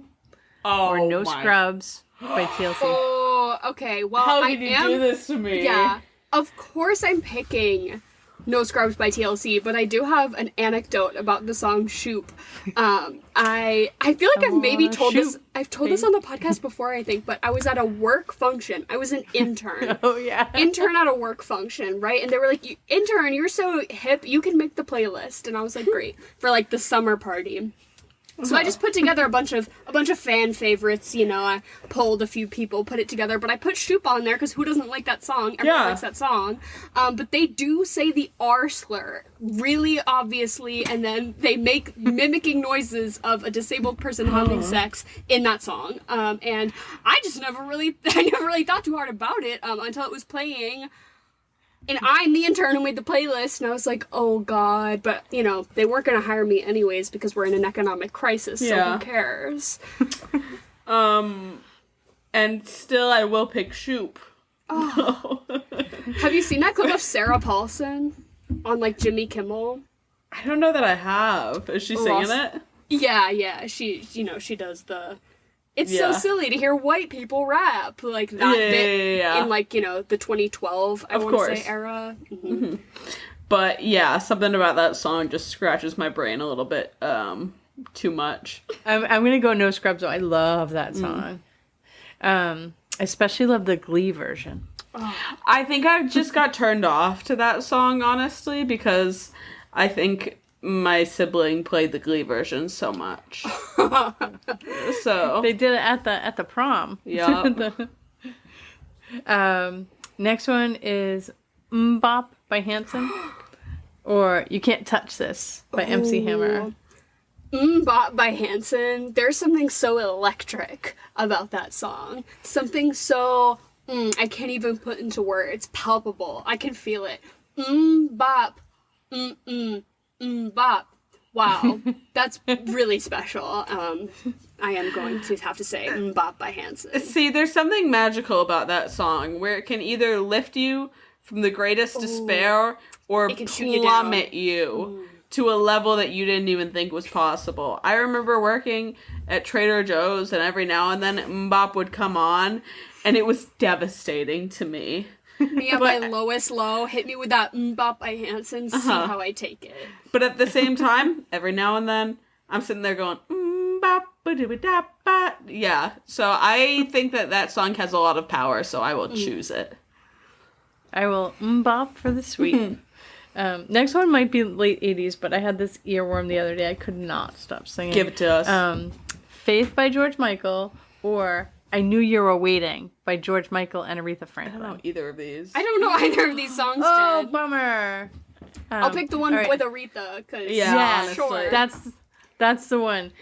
[SPEAKER 2] Oh,
[SPEAKER 3] or No Scrubs by TLC.
[SPEAKER 1] Oh, okay. Well,
[SPEAKER 2] How
[SPEAKER 1] I
[SPEAKER 2] did you
[SPEAKER 1] am.
[SPEAKER 2] do this to me?
[SPEAKER 1] Yeah, of course I'm picking No Scrubs by TLC, but I do have an anecdote about the song Shoop. I feel like I've maybe told this. I've told this on the podcast before, I think, but I was at a work function. I was an intern.
[SPEAKER 3] Oh yeah.
[SPEAKER 1] Intern at a work function, right? And they were like, "Intern, you're so hip, you can make the playlist." And I was like, "Great," for like the summer party. So I just put together a bunch of fan favorites. You know, I polled a few people, put it together, but I put Shoop on there because who doesn't like that song? Everyone likes that song. But they do say the R slur really obviously, and then they make mimicking noises of a disabled person having sex in that song. And I never really thought too hard about it until it was playing. And I'm the intern who made the playlist, and I was like, oh god, but, you know, they weren't going to hire me anyways because we're in an economic crisis, so who cares?
[SPEAKER 2] And still I will pick Shoop.
[SPEAKER 1] Oh. Have you seen that clip of Sarah Paulson on, like, Jimmy Kimmel?
[SPEAKER 2] I don't know that I have. Is she singing it?
[SPEAKER 1] Yeah, she does the... It's so silly to hear white people rap like that bit in, like, you know, the 2012, I want to say, era. Mm-hmm.
[SPEAKER 2] But yeah, something about that song just scratches my brain a little bit too much.
[SPEAKER 3] I'm gonna go No Scrubs though. I love that song. I especially love the Glee version.
[SPEAKER 2] I think I just got turned off to that song, honestly, because I think my sibling played the Glee version so much. So
[SPEAKER 3] They did it at the prom.
[SPEAKER 2] yeah.
[SPEAKER 3] Next one is Mbop by Hanson or You Can't Touch This by MC Hammer.
[SPEAKER 1] Bop by Hanson. There's something so electric about that song. Something so, I can't even put into words. Palpable. I can feel it. Bop. Bop. Wow. That's really special. I am going to have to say Bop by Hanson.
[SPEAKER 2] See, there's something magical about that song where it can either lift you from the greatest despair or
[SPEAKER 1] It can shoot you
[SPEAKER 2] plummet you to a level that you didn't even think was possible. I remember working at Trader Joe's, and every now and then Mbop would come on, and it was devastating to me.
[SPEAKER 1] Me at my lowest low, hit me with that Bop by Hanson, see how I take it.
[SPEAKER 2] But at the same time, every now and then, I'm sitting there going, bop, ba-doo-ba-da, ba. Yeah, so I think that song has a lot of power, so I will choose it.
[SPEAKER 3] I will bop for this week. Next one might be late 80s, but I had this earworm the other day. I could not stop singing.
[SPEAKER 2] Give it to us.
[SPEAKER 3] Faith by George Michael or I Knew You Were Waiting by George Michael and Aretha Franklin.
[SPEAKER 2] I don't know either of these.
[SPEAKER 1] I don't know either of these songs,
[SPEAKER 3] Oh,
[SPEAKER 1] Jen.
[SPEAKER 3] bummer.
[SPEAKER 1] I'll pick the one
[SPEAKER 3] all right.
[SPEAKER 1] with Aretha, because
[SPEAKER 2] Yeah,
[SPEAKER 1] sure.
[SPEAKER 3] That's the one.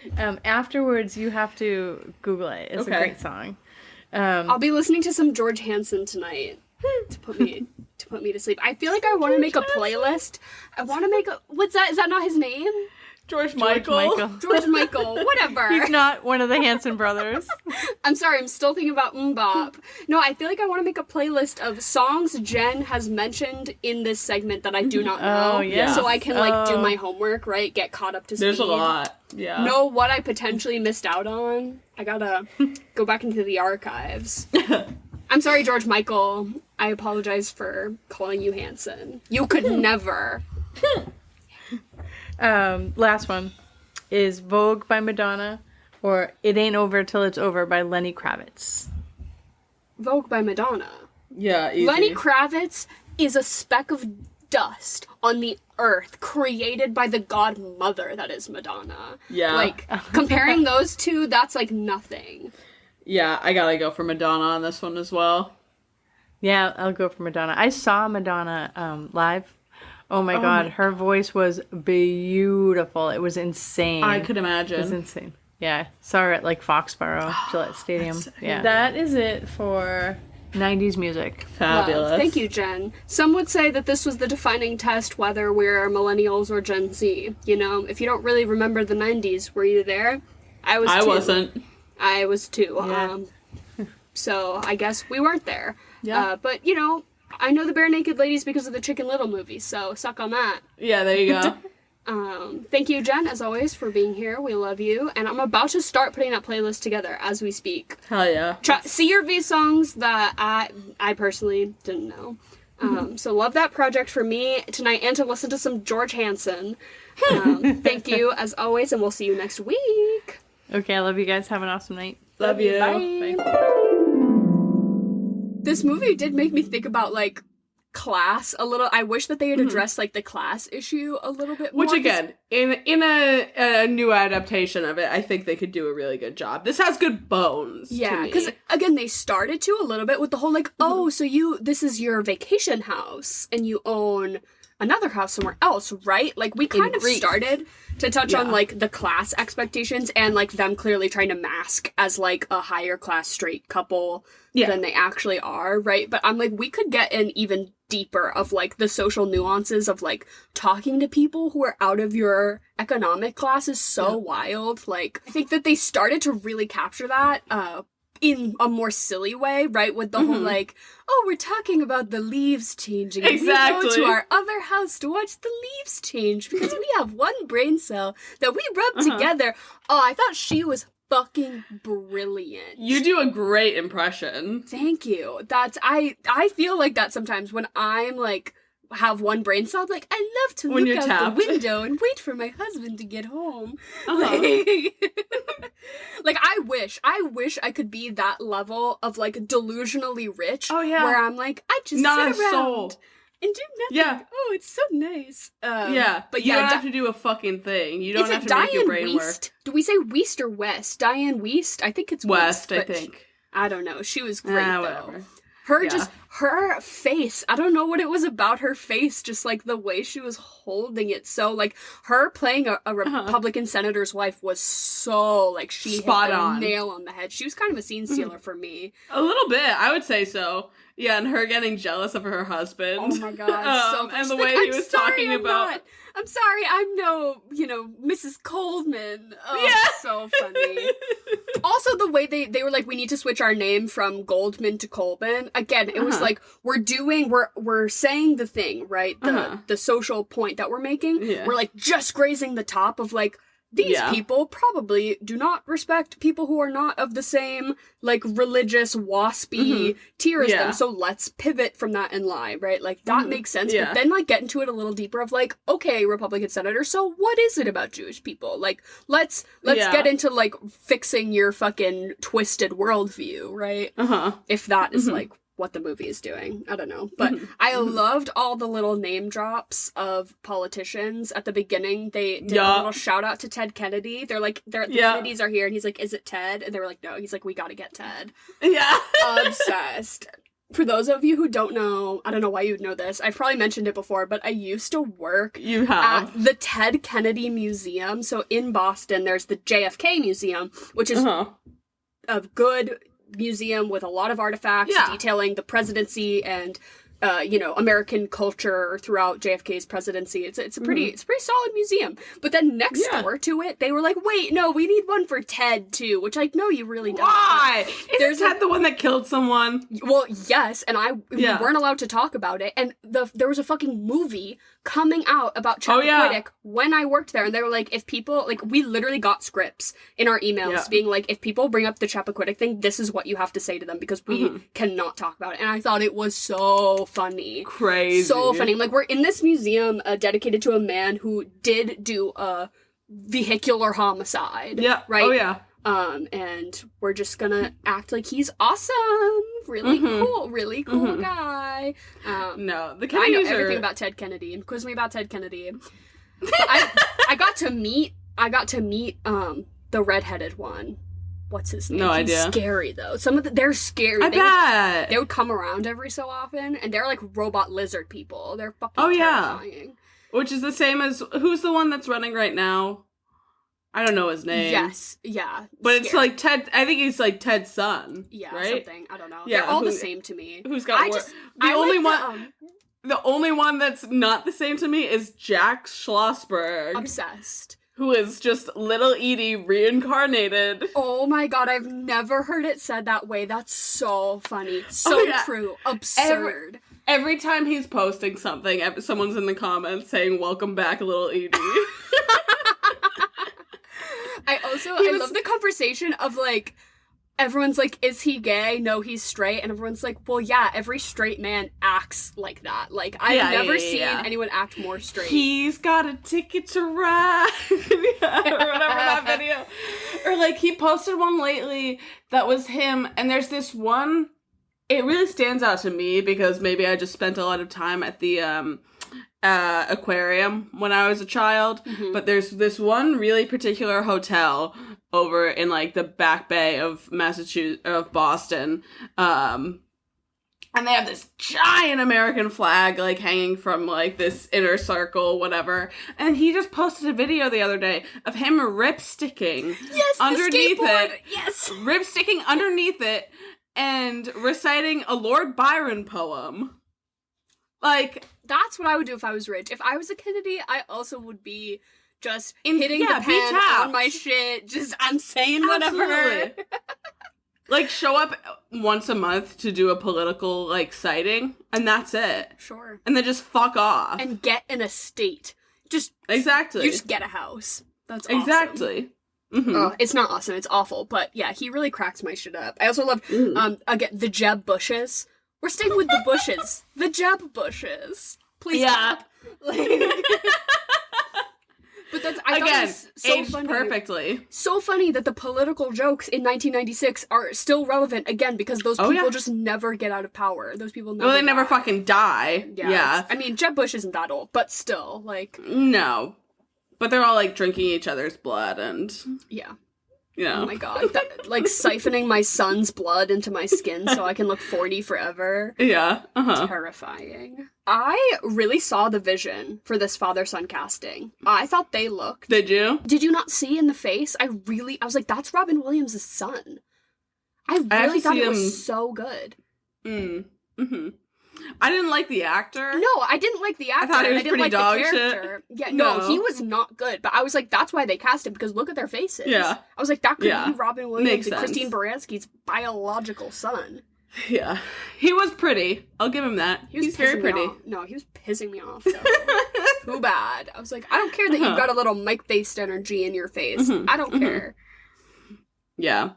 [SPEAKER 3] Afterwards, you have to Google it. It's a great song.
[SPEAKER 1] I'll be listening to some George Hanson tonight to put me to sleep. I feel like I want to make a playlist. I want to make a... What's that? Is that not his name?
[SPEAKER 2] George Michael.
[SPEAKER 1] George Michael. Whatever.
[SPEAKER 3] He's not one of the Hanson brothers.
[SPEAKER 1] I'm sorry. I'm still thinking about Bop. No, I feel like I want to make a playlist of songs Jen has mentioned in this segment that I do not know.
[SPEAKER 3] Oh, yeah.
[SPEAKER 1] So I can, do my homework, right? Get caught up to speed.
[SPEAKER 2] There's a lot. Yeah.
[SPEAKER 1] Know what I potentially missed out on. I gotta go back into the archives. I'm sorry, George Michael. I apologize for calling you Hanson. You could never.
[SPEAKER 3] Last one is Vogue by Madonna or It Ain't Over Till It's Over by Lenny Kravitz.
[SPEAKER 1] Vogue by Madonna.
[SPEAKER 2] Yeah, easy.
[SPEAKER 1] Lenny Kravitz is a speck of dust on the earth created by the godmother that is Madonna.
[SPEAKER 2] Yeah.
[SPEAKER 1] Comparing those two, that's nothing.
[SPEAKER 2] Yeah, I gotta go for Madonna on this one as well.
[SPEAKER 3] Yeah, I'll go for Madonna. I saw Madonna live. Oh my God, her voice was beautiful. It was insane.
[SPEAKER 2] I could imagine.
[SPEAKER 3] It was insane. Yeah, saw her at Foxborough, Gillette Stadium. Yeah, that is it for 90s music.
[SPEAKER 2] Fabulous.
[SPEAKER 1] Love. Thank you, Jen. Some would say that this was the defining test whether we're millennials or Gen Z. You know, if you don't really remember the 90s, were you there? I wasn't. I was too.
[SPEAKER 3] Yeah.
[SPEAKER 1] So I guess we weren't there.
[SPEAKER 2] Yeah.
[SPEAKER 1] But, I know the Bare Naked Ladies because of the Chicken Little movie, so suck on that.
[SPEAKER 2] Yeah, there you
[SPEAKER 1] go. Thank you, Jen, as always, for being here. We love you. And I'm about to start putting that playlist together as we speak.
[SPEAKER 2] Hell yeah.
[SPEAKER 1] CRV songs that I personally didn't know. So love that project for me tonight and to listen to some George Hanson. Thank you, as always, and we'll see you next week.
[SPEAKER 3] Okay, I love you guys. Have an awesome night.
[SPEAKER 2] Love you.
[SPEAKER 1] Bye.
[SPEAKER 3] Bye.
[SPEAKER 1] This movie did make me think about, class a little. I wish that they had addressed, the class issue a little bit more.
[SPEAKER 2] Which, again, in a new adaptation of it, I think they could do a really good job. This has good bones.
[SPEAKER 1] Yeah, because, again, they started to a little bit with the whole, oh, so this is your vacation house, and you own another house somewhere else, right? We kind of started to touch on, the class expectations and, them clearly trying to mask as, a higher class straight couple than they actually are, right? But I'm we could get in even deeper of, the social nuances of, talking to people who are out of your economic class is so wild. I think that they started to really capture that, in a more silly way, right? With the whole oh, we're talking about the leaves changing.
[SPEAKER 2] Exactly.
[SPEAKER 1] And we go to our other house to watch the leaves change because we have one brain cell that we rub together. Oh, I thought she was fucking brilliant.
[SPEAKER 2] You do a great impression.
[SPEAKER 1] Thank you. I feel like that sometimes when I'm have one brain cell, I love to
[SPEAKER 2] when
[SPEAKER 1] look out
[SPEAKER 2] tapped.
[SPEAKER 1] the window and wait for my husband to get home. I wish I could be that level of delusionally rich.
[SPEAKER 2] Oh yeah,
[SPEAKER 1] where I'm I just
[SPEAKER 2] not
[SPEAKER 1] sit
[SPEAKER 2] a
[SPEAKER 1] around
[SPEAKER 2] soul
[SPEAKER 1] and do nothing.
[SPEAKER 2] Yeah.
[SPEAKER 1] Oh, it's so nice.
[SPEAKER 2] But you don't have to do a fucking thing. You don't have to make your brain work.
[SPEAKER 1] Do we say Weist or West? Diane Weist? I think it's
[SPEAKER 2] West.
[SPEAKER 1] West,
[SPEAKER 2] I think.
[SPEAKER 1] I don't know. She was great though.
[SPEAKER 2] Whatever.
[SPEAKER 1] her face, I don't know what it was about her face, just like the way she was holding it. So like her playing a Republican senator's wife was so like she
[SPEAKER 2] Spot
[SPEAKER 1] hit the
[SPEAKER 2] on.
[SPEAKER 1] nail on the head. She was kind of a scene stealer for me.
[SPEAKER 2] A little bit, I would say so. Yeah, and her getting jealous of her husband.
[SPEAKER 1] Oh my god, so
[SPEAKER 2] and the
[SPEAKER 1] she's
[SPEAKER 2] way
[SPEAKER 1] like,
[SPEAKER 2] he was talking about.
[SPEAKER 1] I'm sorry, I'm no, Mrs. Coldman. Oh,
[SPEAKER 2] Yeah.
[SPEAKER 1] so funny. Also, the way they were like, we need to switch our name from Goldman to Colban. Again, it was like, we're saying the thing, right? The social point that we're making.
[SPEAKER 2] Yeah.
[SPEAKER 1] We're like just grazing the top of like, these people probably do not respect people who are not of the same, like, religious, waspy tier as them, so let's pivot from that and lie, right? Like, that makes sense, but then, like, get into it a little deeper of, like, okay, Republican senator, so what is it about Jewish people? Like, let's get into, like, fixing your fucking twisted worldview, right? If that is, like, what the movie is doing. I don't know. But I loved all the little name drops of politicians at the beginning. They did a little shout out to Ted Kennedy. They're like, the Kennedys are here, and he's like, is it Ted? And they were like, no. He's like, we gotta get Ted.
[SPEAKER 2] Yeah.
[SPEAKER 1] Obsessed. For those of you who don't know, I don't know why you would know this. I've probably mentioned it before, but I used to work at the Ted Kennedy Museum. So in Boston, there's the JFK Museum, which is a good museum with a lot of artifacts detailing the presidency and American culture throughout JFK's presidency. It's a pretty solid museum. But then next door to it, they were like, wait, no, we need one for Ted too, which I know you really don't.
[SPEAKER 2] Why? Is Ted the one that killed someone?
[SPEAKER 1] Well, yes, and we weren't allowed to talk about it. And there was a fucking movie coming out about Chappaquiddick when I worked there, and they were like, if people, like, we literally got scripts in our emails being like, if people bring up the Chappaquiddick thing, this is what you have to say to them because we cannot talk about it. And I thought it was so funny.
[SPEAKER 2] Crazy.
[SPEAKER 1] So funny. Like, we're in this museum dedicated to a man who did do a vehicular homicide.
[SPEAKER 2] Yeah.
[SPEAKER 1] Right?
[SPEAKER 2] Oh, yeah.
[SPEAKER 1] And we're just gonna act like he's awesome. Really cool guy.
[SPEAKER 2] No, the
[SPEAKER 1] I
[SPEAKER 2] Kennedys
[SPEAKER 1] know everything about Ted Kennedy, and quiz me about Ted Kennedy. I got to meet the redheaded one. What's his name?
[SPEAKER 2] No
[SPEAKER 1] He's
[SPEAKER 2] idea.
[SPEAKER 1] Scary though. They're scary.
[SPEAKER 2] I bet.
[SPEAKER 1] They would come around every so often, and they're like robot lizard people. They're fucking terrifying.
[SPEAKER 2] Which is the same as who's the one that's running right now? I don't know his name.
[SPEAKER 1] Yes, yeah.
[SPEAKER 2] But it's like Ted, I think he's like Ted's son.
[SPEAKER 1] Yeah,
[SPEAKER 2] right?
[SPEAKER 1] something. I don't know.
[SPEAKER 2] Yeah,
[SPEAKER 1] They're all the same to me.
[SPEAKER 2] Who's got the only one that's not the same to me is Jack Schlossberg.
[SPEAKER 1] Obsessed.
[SPEAKER 2] Who is just Little Edie reincarnated.
[SPEAKER 1] Oh my god, I've never heard it said that way. That's so funny. So true. Absurd.
[SPEAKER 2] Every time he's posting something, someone's in the comments saying, welcome back, Little Edie.
[SPEAKER 1] I love the conversation of, like, everyone's like, is he gay? No, he's straight. And everyone's like, well, yeah, every straight man acts like that. Like, I've never seen anyone act more straight.
[SPEAKER 2] He's got a ticket to ride. Or whatever that video. Or, like, he posted one lately that was him, and there's this one, it really stands out to me because maybe I just spent a lot of time at the, aquarium when I was a child, but there's this one really particular hotel over in like the back bay of Boston, and they have this giant American flag like hanging from like this inner circle, whatever. And he just posted a video the other day of him ripsticking underneath it.
[SPEAKER 1] Yes,
[SPEAKER 2] ripsticking underneath it and reciting a Lord Byron poem. Like,
[SPEAKER 1] that's what I would do if I was rich. If I was a Kennedy, I also would be just hitting the pen on my shit. Just, I'm saying whatever.
[SPEAKER 2] Absolutely. Like, show up once a month to do a political, like, sighting, and that's it.
[SPEAKER 1] Sure.
[SPEAKER 2] And then just fuck off.
[SPEAKER 1] And get an estate. Just...
[SPEAKER 2] Exactly.
[SPEAKER 1] You just get a house. That's awesome.
[SPEAKER 2] Exactly.
[SPEAKER 1] Oh, it's not awesome. It's awful. But, yeah, he really cracks my shit up. I also love, again, the Jeb Bushes. We're staying with the Bushes. The Jeb Bushes. Please stop. Like, but that's, I thought it was so
[SPEAKER 2] aged
[SPEAKER 1] funny.
[SPEAKER 2] perfectly.
[SPEAKER 1] So funny that the political jokes in 1996 are still relevant again because those people just never get out of power. Those people never
[SPEAKER 2] never fucking die. Yeah.
[SPEAKER 1] I mean, Jeb Bush isn't that old, but still, like...
[SPEAKER 2] No. But they're all, like, drinking each other's blood and...
[SPEAKER 1] Yeah.
[SPEAKER 2] You know.
[SPEAKER 1] Oh my god. Like siphoning my son's blood into my skin so I can look 40 forever.
[SPEAKER 2] Yeah.
[SPEAKER 1] Terrifying. I really saw the vision for this father-son casting. I thought they looked...
[SPEAKER 2] Did you?
[SPEAKER 1] Did you not see in the face? I was like, that's Robin Williams' son. I really thought it was so good.
[SPEAKER 2] I didn't like the actor.
[SPEAKER 1] No, I didn't like the actor.
[SPEAKER 2] I thought he was
[SPEAKER 1] didn't
[SPEAKER 2] pretty
[SPEAKER 1] like
[SPEAKER 2] dog
[SPEAKER 1] the character. Yeah, no, he was not good. But I was like, that's why they cast him, because look at their faces.
[SPEAKER 2] Yeah.
[SPEAKER 1] I was like, that could be Robin Williams
[SPEAKER 2] Makes
[SPEAKER 1] and
[SPEAKER 2] sense.
[SPEAKER 1] Christine Baranski's biological son.
[SPEAKER 2] Yeah. He was pretty. I'll give him that. He's very pretty.
[SPEAKER 1] No, he was pissing me off, though. Too bad. I was like, I don't care that you've got a little Mike-based energy in your face. I don't care.
[SPEAKER 2] Yeah.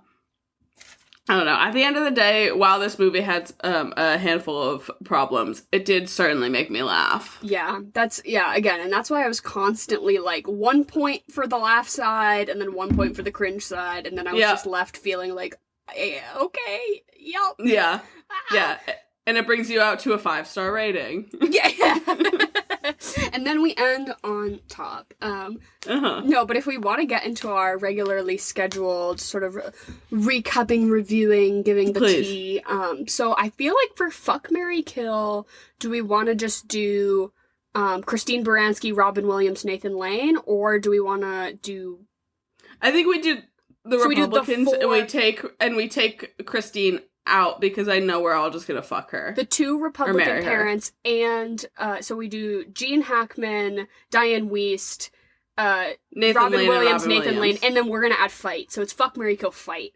[SPEAKER 2] I don't know. At the end of the day, while this movie had a handful of problems, it did certainly make me laugh.
[SPEAKER 1] Yeah, again, and that's why I was constantly like 1 point for the laugh side, and then 1 point for the cringe side, and then I was just left feeling like, okay, yep.
[SPEAKER 2] Yeah, yeah. And it brings you out to a 5-star rating.
[SPEAKER 1] Yeah. And then we end on top. No, but if we want to get into our regularly scheduled sort of recapping, reviewing, giving the tea. So I feel like for Fuck, Marry, Kill, do we want to just do Christine Baranski, Robin Williams, Nathan Lane, or do we want to do...
[SPEAKER 2] I think we do the Republicans, and we take Christine out, because I know we're all just gonna fuck her.
[SPEAKER 1] The two Republican parents, and so we do Gene Hackman, Diane Wiest, Robin Williams, Nathan Lane, and then we're gonna add fight. So it's Fuck, Marry, Kill, fight.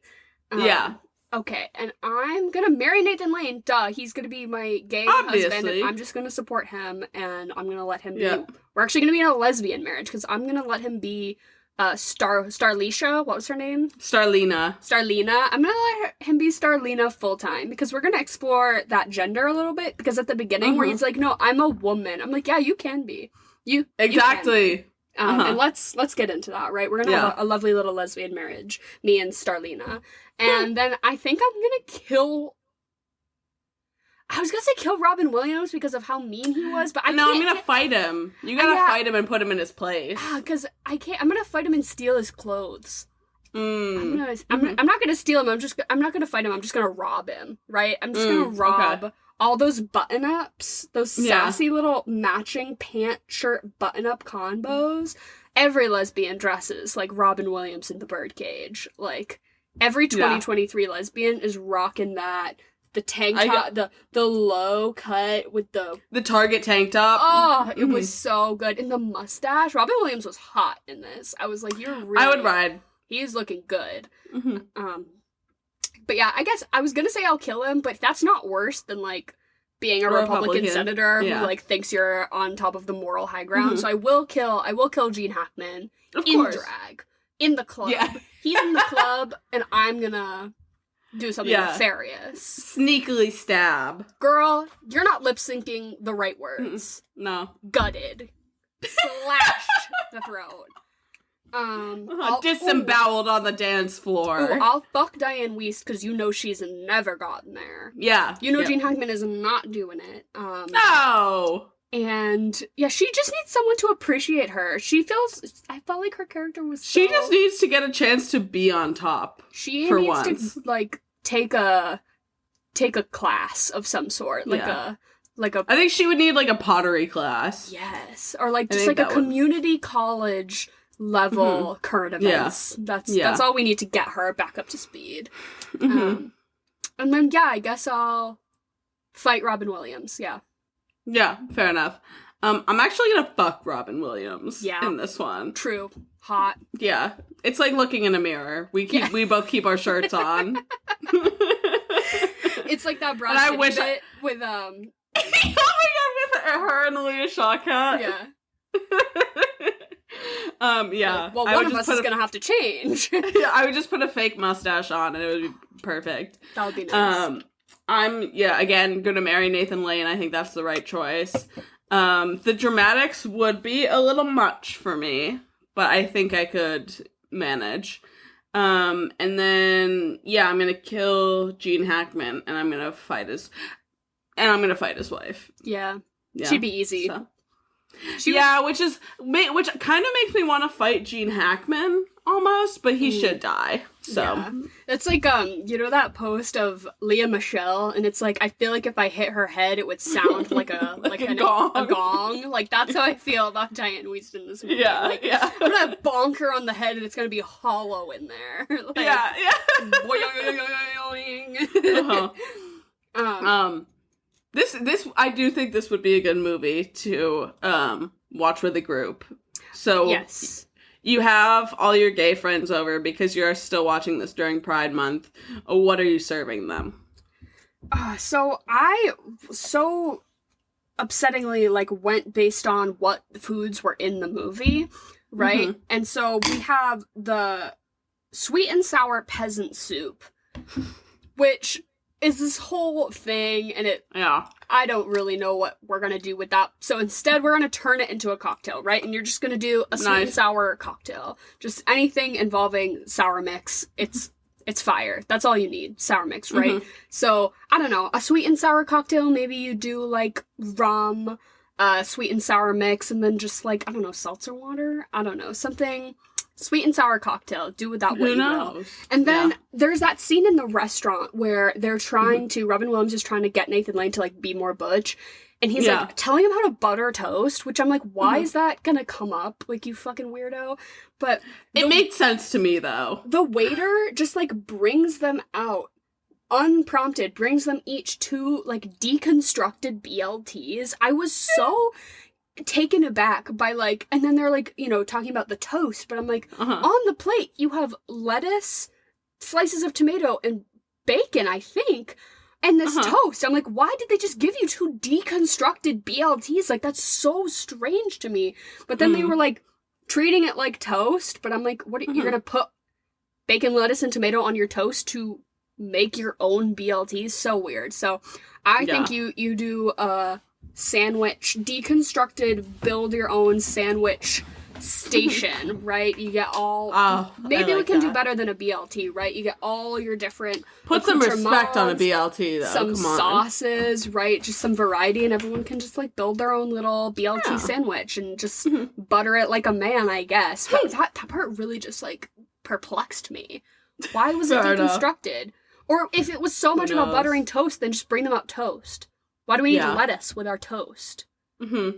[SPEAKER 2] Yeah.
[SPEAKER 1] Okay, and I'm gonna marry Nathan Lane. Duh, he's gonna be my gay husband. And I'm just gonna support him, and I'm gonna let him be. We're actually gonna be in a lesbian marriage, because I'm gonna let him be Starlisha, what was her name?
[SPEAKER 2] Starlina.
[SPEAKER 1] I'm gonna let him be Starlina full-time, because we're gonna explore that gender a little bit, because at the beginning where he's like, no, I'm a woman, I'm like, yeah, you can be.
[SPEAKER 2] Exactly.
[SPEAKER 1] You can be. And let's get into that, right? We're gonna have a lovely little lesbian marriage, me and Starlina. And then I think I'm gonna kill... I was gonna say kill Robin Williams because of how mean he was, but I'm gonna
[SPEAKER 2] fight him. You gotta fight him and put him in his place.
[SPEAKER 1] Because I can't. I'm gonna fight him and steal his clothes. I'm not gonna steal him. I'm not gonna fight him. I'm just gonna rob him. Right? I'm just gonna rob all those button ups, those sassy little matching pant shirt button up combos. Every lesbian dresses like Robin Williams in the Birdcage. Like every 2023 lesbian is rocking that. The tank top, the low cut with the
[SPEAKER 2] Target tank top.
[SPEAKER 1] Oh, it was so good. And the mustache. Robin Williams was hot in this. I was like, you're really...
[SPEAKER 2] I would ride.
[SPEAKER 1] He's looking good. But yeah, I guess I was gonna say I'll kill him, but that's not worse than like being a Republican senator who like thinks you're on top of the moral high ground. So I will kill Gene Hackman in drag. In the club. Yeah. He's in the club and I'm gonna do something nefarious.
[SPEAKER 2] Sneakily stab.
[SPEAKER 1] Girl, you're not lip syncing the right words.
[SPEAKER 2] No.
[SPEAKER 1] Gutted. Slashed the throat.
[SPEAKER 2] Disemboweled on the dance floor.
[SPEAKER 1] I'll fuck Diane Wiest because you know she's never gotten there.
[SPEAKER 2] Yeah.
[SPEAKER 1] You know Gene Hackman is not doing it.
[SPEAKER 2] No!
[SPEAKER 1] And yeah, she just needs someone to appreciate her. I felt like her character was
[SPEAKER 2] She just needs to get a chance to be on top.
[SPEAKER 1] She needs to like take a class of some sort. I
[SPEAKER 2] think she would need like a pottery class.
[SPEAKER 1] Yes. Or like just like a community college level current events. That's all we need to get her back up to speed. And then I guess I'll fight Robin Williams.
[SPEAKER 2] Yeah, fair enough. I'm actually gonna fuck Robin Williams in this one.
[SPEAKER 1] True. Hot. Yeah.
[SPEAKER 2] It's like looking in a mirror. We both keep our shirts on.
[SPEAKER 1] It's like that Brad Pitt bit with
[SPEAKER 2] oh my god, with her and Leah Shawkat.
[SPEAKER 1] Yeah.
[SPEAKER 2] Well,
[SPEAKER 1] one of us is gonna have to change.
[SPEAKER 2] I would just put a fake mustache on and it would be perfect.
[SPEAKER 1] That would be nice.
[SPEAKER 2] I'm again gonna marry Nathan Lane. I think that's the right choice. The dramatics would be a little much for me, but I think I could manage. And then I'm gonna kill Gene Hackman and I'm gonna fight his wife.
[SPEAKER 1] Yeah. She'd be easy.
[SPEAKER 2] So. Which kind of makes me want to fight Gene Hackman almost, but he should die. So
[SPEAKER 1] Yeah. It's like, you know that post of Leah Michelle, and it's like, I feel like if I hit her head, it would sound like a
[SPEAKER 2] gong.
[SPEAKER 1] a gong. Like, that's how I feel about Diane Wiest in this movie.
[SPEAKER 2] Yeah,
[SPEAKER 1] Like,
[SPEAKER 2] yeah.
[SPEAKER 1] I'm gonna bonk her on the head, and it's gonna be hollow in there. Like,
[SPEAKER 2] yeah.
[SPEAKER 1] boing.
[SPEAKER 2] This I do think this would be a good movie to watch with a group. So
[SPEAKER 1] Yes.
[SPEAKER 2] you have all your gay friends over because you're still watching this during Pride Month. What are you serving them?
[SPEAKER 1] So I so upsettingly like went based on what foods were in the movie, right?
[SPEAKER 2] Mhm.
[SPEAKER 1] And so we have the sweet and sour peasant soup, which is this whole thing, and
[SPEAKER 2] Yeah.
[SPEAKER 1] I don't really know what we're gonna do with that. So instead, we're gonna turn it into a cocktail, right? And you're just gonna do a sweet and sour cocktail. Just anything involving sour mix. It's fire. That's all you need. Sour mix, right?
[SPEAKER 2] Mhm.
[SPEAKER 1] So I don't know, a sweet and sour cocktail. Maybe you do like rum, sweet and sour mix, and then just like, I don't know, seltzer water. I don't know, something. Sweet and sour cocktail. Do with that what
[SPEAKER 2] Who
[SPEAKER 1] you
[SPEAKER 2] knows?
[SPEAKER 1] will. And then
[SPEAKER 2] Yeah.
[SPEAKER 1] there's that scene in the restaurant where they're trying to, Robin Williams is trying to get Nathan Lane to like be more butch. And he's
[SPEAKER 2] Yeah.
[SPEAKER 1] like telling him how to butter toast, which I'm like, why is that gonna come up? Like, you fucking weirdo. But
[SPEAKER 2] It made sense to me though.
[SPEAKER 1] the waiter just like brings them out unprompted, brings them each two like deconstructed BLTs. I was so taken aback by like, and then they're like, you know, talking about the toast, but I'm like, on the plate you have lettuce, slices of tomato, and bacon, I think, and this toast. I'm like, why did they just give you two deconstructed BLTs? Like, that's so strange to me. But then they were like treating it like toast, but I'm like, what, you're gonna put bacon, lettuce, and tomato on your toast to make your own BLTs? So weird. So I think you do a sandwich, deconstructed, build your own sandwich station, right? You get all maybe we can do better than a BLT, right? You get all your different
[SPEAKER 2] Put some respect on a BLT though.
[SPEAKER 1] some
[SPEAKER 2] Come on.
[SPEAKER 1] sauces, right? Just some variety, and everyone can just like build their own little BLT sandwich and just butter it like a man, I guess. But that part really just like perplexed me. Why was it
[SPEAKER 2] Fair enough.
[SPEAKER 1] deconstructed? Or if it was so much about
[SPEAKER 2] knows?
[SPEAKER 1] buttering toast, then just bring them out toast. Why do we need
[SPEAKER 2] Yeah.
[SPEAKER 1] lettuce with our toast?
[SPEAKER 2] Yeah.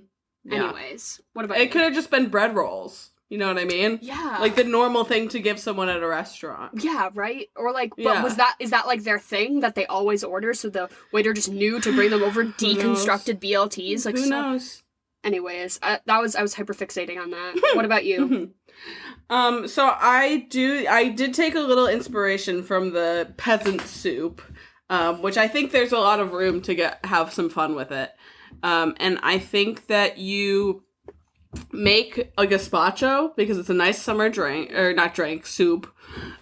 [SPEAKER 1] Anyways, what about
[SPEAKER 2] It
[SPEAKER 1] you?
[SPEAKER 2] could have just been bread rolls. You know what I mean?
[SPEAKER 1] Yeah.
[SPEAKER 2] Like the normal thing to give someone at a restaurant.
[SPEAKER 1] Yeah, right? Or like, but
[SPEAKER 2] Yeah.
[SPEAKER 1] is that like their thing that they always order, so the waiter just knew to bring them over deconstructed BLTs? Like,
[SPEAKER 2] Who
[SPEAKER 1] so-
[SPEAKER 2] knows?
[SPEAKER 1] Anyways, I was hyperfixating on that. What about you?
[SPEAKER 2] So I did take a little inspiration from the peasant soup, which I think there's a lot of room to have some fun with it. And I think that you make a gazpacho because it's a nice summer soup.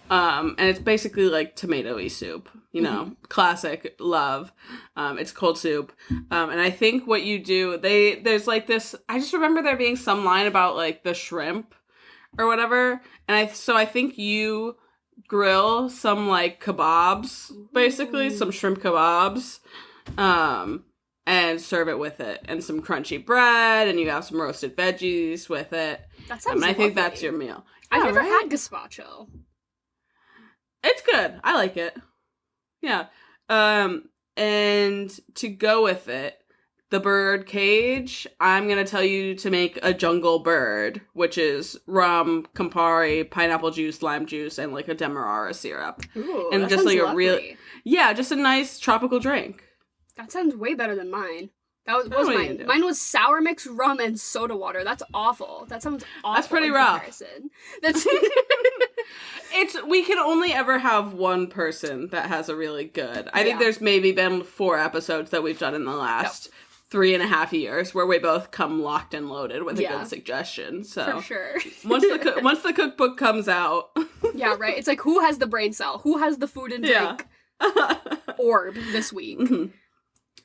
[SPEAKER 2] And it's basically like tomatoey soup, you know, classic love. It's cold soup. And I think what you do, there's like this, I just remember there being some line about like the shrimp or whatever. And I think you grill some like kebabs, basically some shrimp kebabs, and serve it with it, and some crunchy bread, and you have some roasted veggies with it.
[SPEAKER 1] That sounds
[SPEAKER 2] And I think
[SPEAKER 1] lovely.
[SPEAKER 2] that's your meal.
[SPEAKER 1] I've
[SPEAKER 2] Yeah,
[SPEAKER 1] never
[SPEAKER 2] right?
[SPEAKER 1] had gazpacho.
[SPEAKER 2] It's good. I like it. Yeah. And to go with it, the Birdcage, I'm going to tell you to make a jungle bird, which is rum, Campari, pineapple juice, lime juice, and like a Demerara syrup.
[SPEAKER 1] Ooh,
[SPEAKER 2] And
[SPEAKER 1] that
[SPEAKER 2] just
[SPEAKER 1] sounds
[SPEAKER 2] like a
[SPEAKER 1] lovely.
[SPEAKER 2] real, yeah, just a nice tropical drink.
[SPEAKER 1] That sounds way better than mine. That was
[SPEAKER 2] What are you
[SPEAKER 1] mine.
[SPEAKER 2] gonna do?
[SPEAKER 1] Mine was sour mix, rum, and soda water. That's awful. That sounds awful.
[SPEAKER 2] That's pretty
[SPEAKER 1] in
[SPEAKER 2] rough.
[SPEAKER 1] comparison. That's
[SPEAKER 2] We can only ever have one person that has a really good. I think
[SPEAKER 1] Yeah.
[SPEAKER 2] there's maybe been 4 episodes that we've done in the last 3.5 years where we both come locked and loaded with a
[SPEAKER 1] Yeah.
[SPEAKER 2] good suggestion. So
[SPEAKER 1] for sure.
[SPEAKER 2] once the cookbook comes out,
[SPEAKER 1] Yeah, right. It's like, who has the brain cell? Who has the food and
[SPEAKER 2] Yeah.
[SPEAKER 1] drink orb this week?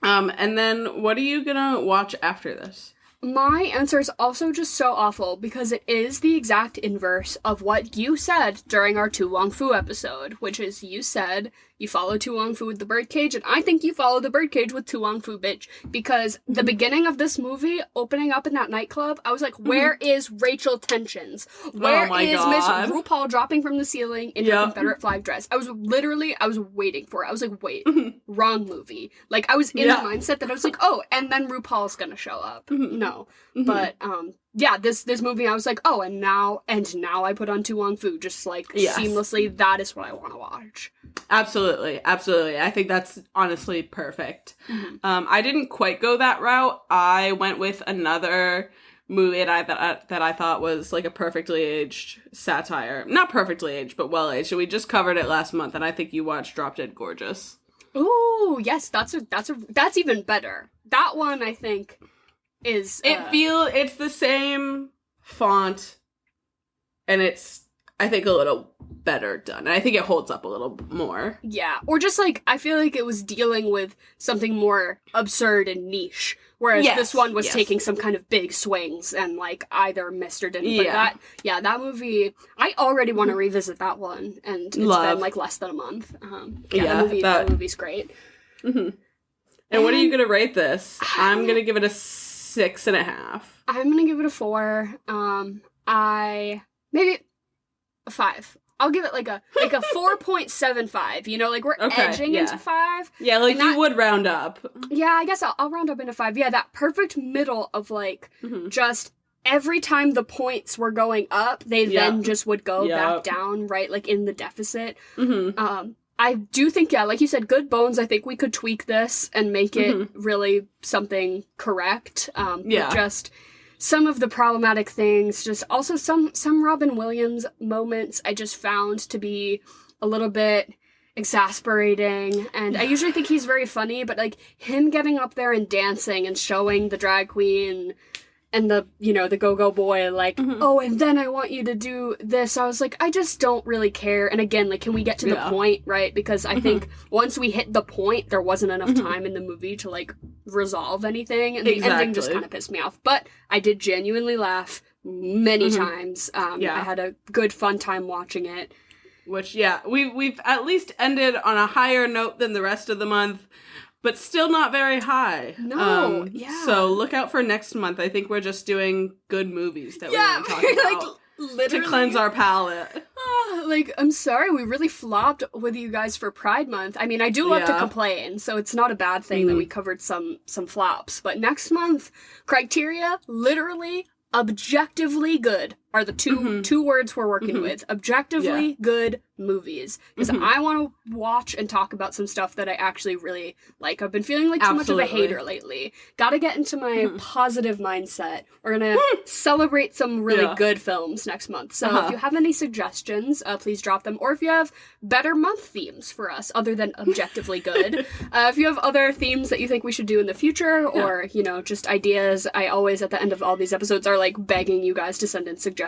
[SPEAKER 2] and then what are you gonna watch after this?
[SPEAKER 1] My answer is also just so awful because it is the exact inverse of what you said during our Tu Wong Fu episode, which is you said you follow Tu Wong Fu with the Birdcage, and I think you follow the Birdcage with Tu Wong Fu, bitch. Because the beginning of this movie, opening up in that nightclub, I was like, where is Rachel Tensions? Where is Miss RuPaul dropping from the ceiling in her Confederate flag dress? I was waiting for it. I was like, wait, wrong movie. Like, I was in the mindset that I was like, oh, and then RuPaul's gonna show up. No. But, yeah, this movie, I was like, oh, and now I put on Tu Wong Fu, just like seamlessly. That is what I want to watch.
[SPEAKER 2] Absolutely. I think that's honestly perfect. I didn't quite go that route. I went with another movie that I thought was like a perfectly aged satire. Not perfectly aged, but well aged. We just covered it last month, and I think you watched Drop Dead Gorgeous.
[SPEAKER 1] Ooh, yes, that's even better. That one, I think, is
[SPEAKER 2] it's the same font, and it's, I think, a little better done. And I think it holds up a little more. Yeah.
[SPEAKER 1] Or just like, I feel like it was dealing with something more absurd and niche. Whereas this one was taking some kind of big swings and like either missed or didn't. But that movie, I already want to revisit that one. And it's been like less than a month. That movie's great.
[SPEAKER 2] And what are you going to rate this? I'm going to give it a 6.5.
[SPEAKER 1] I'm going to give it a 4. Maybe a 5. I'll give it like a 4.75, you know, like we're edging into 5.
[SPEAKER 2] Yeah, like you would round up.
[SPEAKER 1] Yeah, I guess I'll round up into 5. Yeah, that perfect middle of like just every time the points were going up, they then just would go back down, right? Like in the deficit. I do think, like you said, good bones. I think we could tweak this and make it really something correct. But just some of the problematic things, just also some Robin Williams moments I just found to be a little bit exasperating. And I usually think he's very funny, but like him getting up there and dancing and showing the drag queen and the, you know, the go-go boy, like, oh, and then I want you to do this. I was like, I just don't really care. And again, like, can we get to the point, right? Because I think once we hit the point, there wasn't enough time in the movie to, like, resolve anything. And the ending just kind of pissed me off. But I did genuinely laugh many times. I had a good, fun time watching it.
[SPEAKER 2] Which, we've at least ended on a higher note than the rest of the month. But still not very high.
[SPEAKER 1] No,
[SPEAKER 2] So look out for next month. I think we're just doing good movies that we want to talk about.
[SPEAKER 1] Like, literally.
[SPEAKER 2] To cleanse our palate.
[SPEAKER 1] Like, I'm sorry, we really flopped with you guys for Pride Month. I mean, I do love to complain, so it's not a bad thing that we covered some flops. But next month, criteria, literally, objectively good are the two words we're working with. Objectively good movies. Because I want to watch and talk about some stuff that I actually really like. I've been feeling like too much of a hater lately. Gotta get into my positive mindset. We're gonna celebrate some really good films next month. So if you have any suggestions, please drop them. Or if you have better month themes for us, other than objectively good. If you have other themes that you think we should do in the future, or, you know, just ideas, I always, at the end of all these episodes, are like begging you guys to send in suggestions.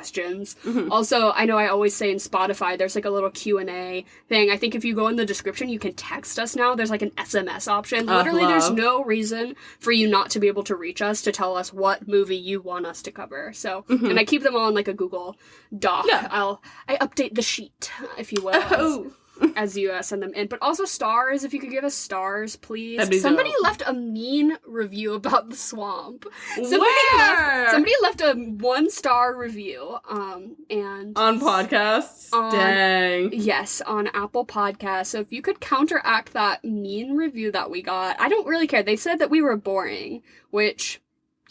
[SPEAKER 1] Also, I know I always say in Spotify, there's like a little Q&A thing. I think if you go in the description, you can text us now. There's like an SMS option. Literally, there's no reason for you not to be able to reach us to tell us what movie you want us to cover. So, and I keep them all in like a Google Doc. I update the sheet, if you will. As you send them in. But also stars, if you could give us stars, please. Somebody left a mean review about The Swamp. Somebody left a 1-star review. And
[SPEAKER 2] on podcasts? Dang.
[SPEAKER 1] Yes, on Apple Podcasts. So if you could counteract that mean review that we got, I don't really care. They said that we were boring, which,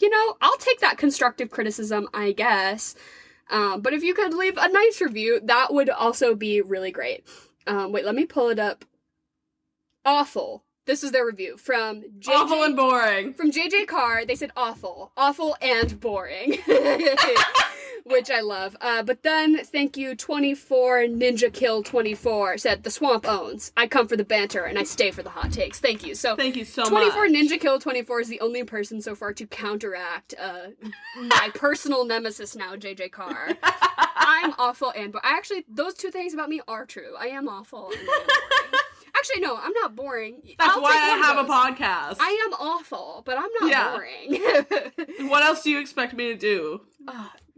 [SPEAKER 1] you know, I'll take that constructive criticism, I guess. But if you could leave a nice review, that would also be really great. Wait, let me pull it up. Awful. This is their review from JJ.
[SPEAKER 2] Awful and boring.
[SPEAKER 1] From JJ Carr, they said awful. Awful and boring. Which I love. But then, thank you, 24 Ninja Kill 24 said, The Swamp owns. I come for the banter and I stay for the hot takes. Thank you. So
[SPEAKER 2] thank you so
[SPEAKER 1] 24
[SPEAKER 2] much.
[SPEAKER 1] Ninja Kill 24 is the only person so far to counteract my personal nemesis now, JJ Carr. I'm awful and actually, those two things about me are true. I am awful and I am boring. Actually, no, I'm not boring.
[SPEAKER 2] That's why I have a podcast.
[SPEAKER 1] I am awful, but I'm not boring.
[SPEAKER 2] What else do you expect me to do?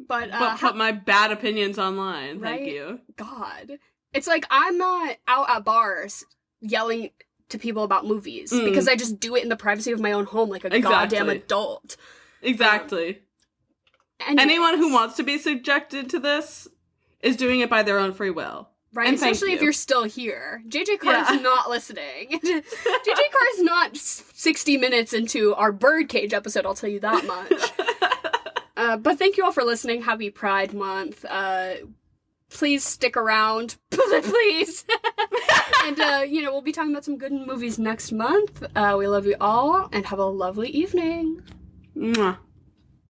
[SPEAKER 1] But
[SPEAKER 2] put my bad opinions online.
[SPEAKER 1] Right?
[SPEAKER 2] Thank you.
[SPEAKER 1] God. It's like I'm not out at bars yelling to people about movies because I just do it in the privacy of my own home like a goddamn adult.
[SPEAKER 2] Exactly. Anyone who wants to be subjected to this is doing it by their own free will.
[SPEAKER 1] Right,
[SPEAKER 2] and
[SPEAKER 1] especially if you're still here. JJ Carr's not listening. JJ Carr's not 60 minutes into our Birdcage episode, I'll tell you that much. But thank you all for listening. Happy Pride Month. Please stick around. Please. And, we'll be talking about some good movies next month. We love you all, and have a lovely evening.
[SPEAKER 2] Mwah.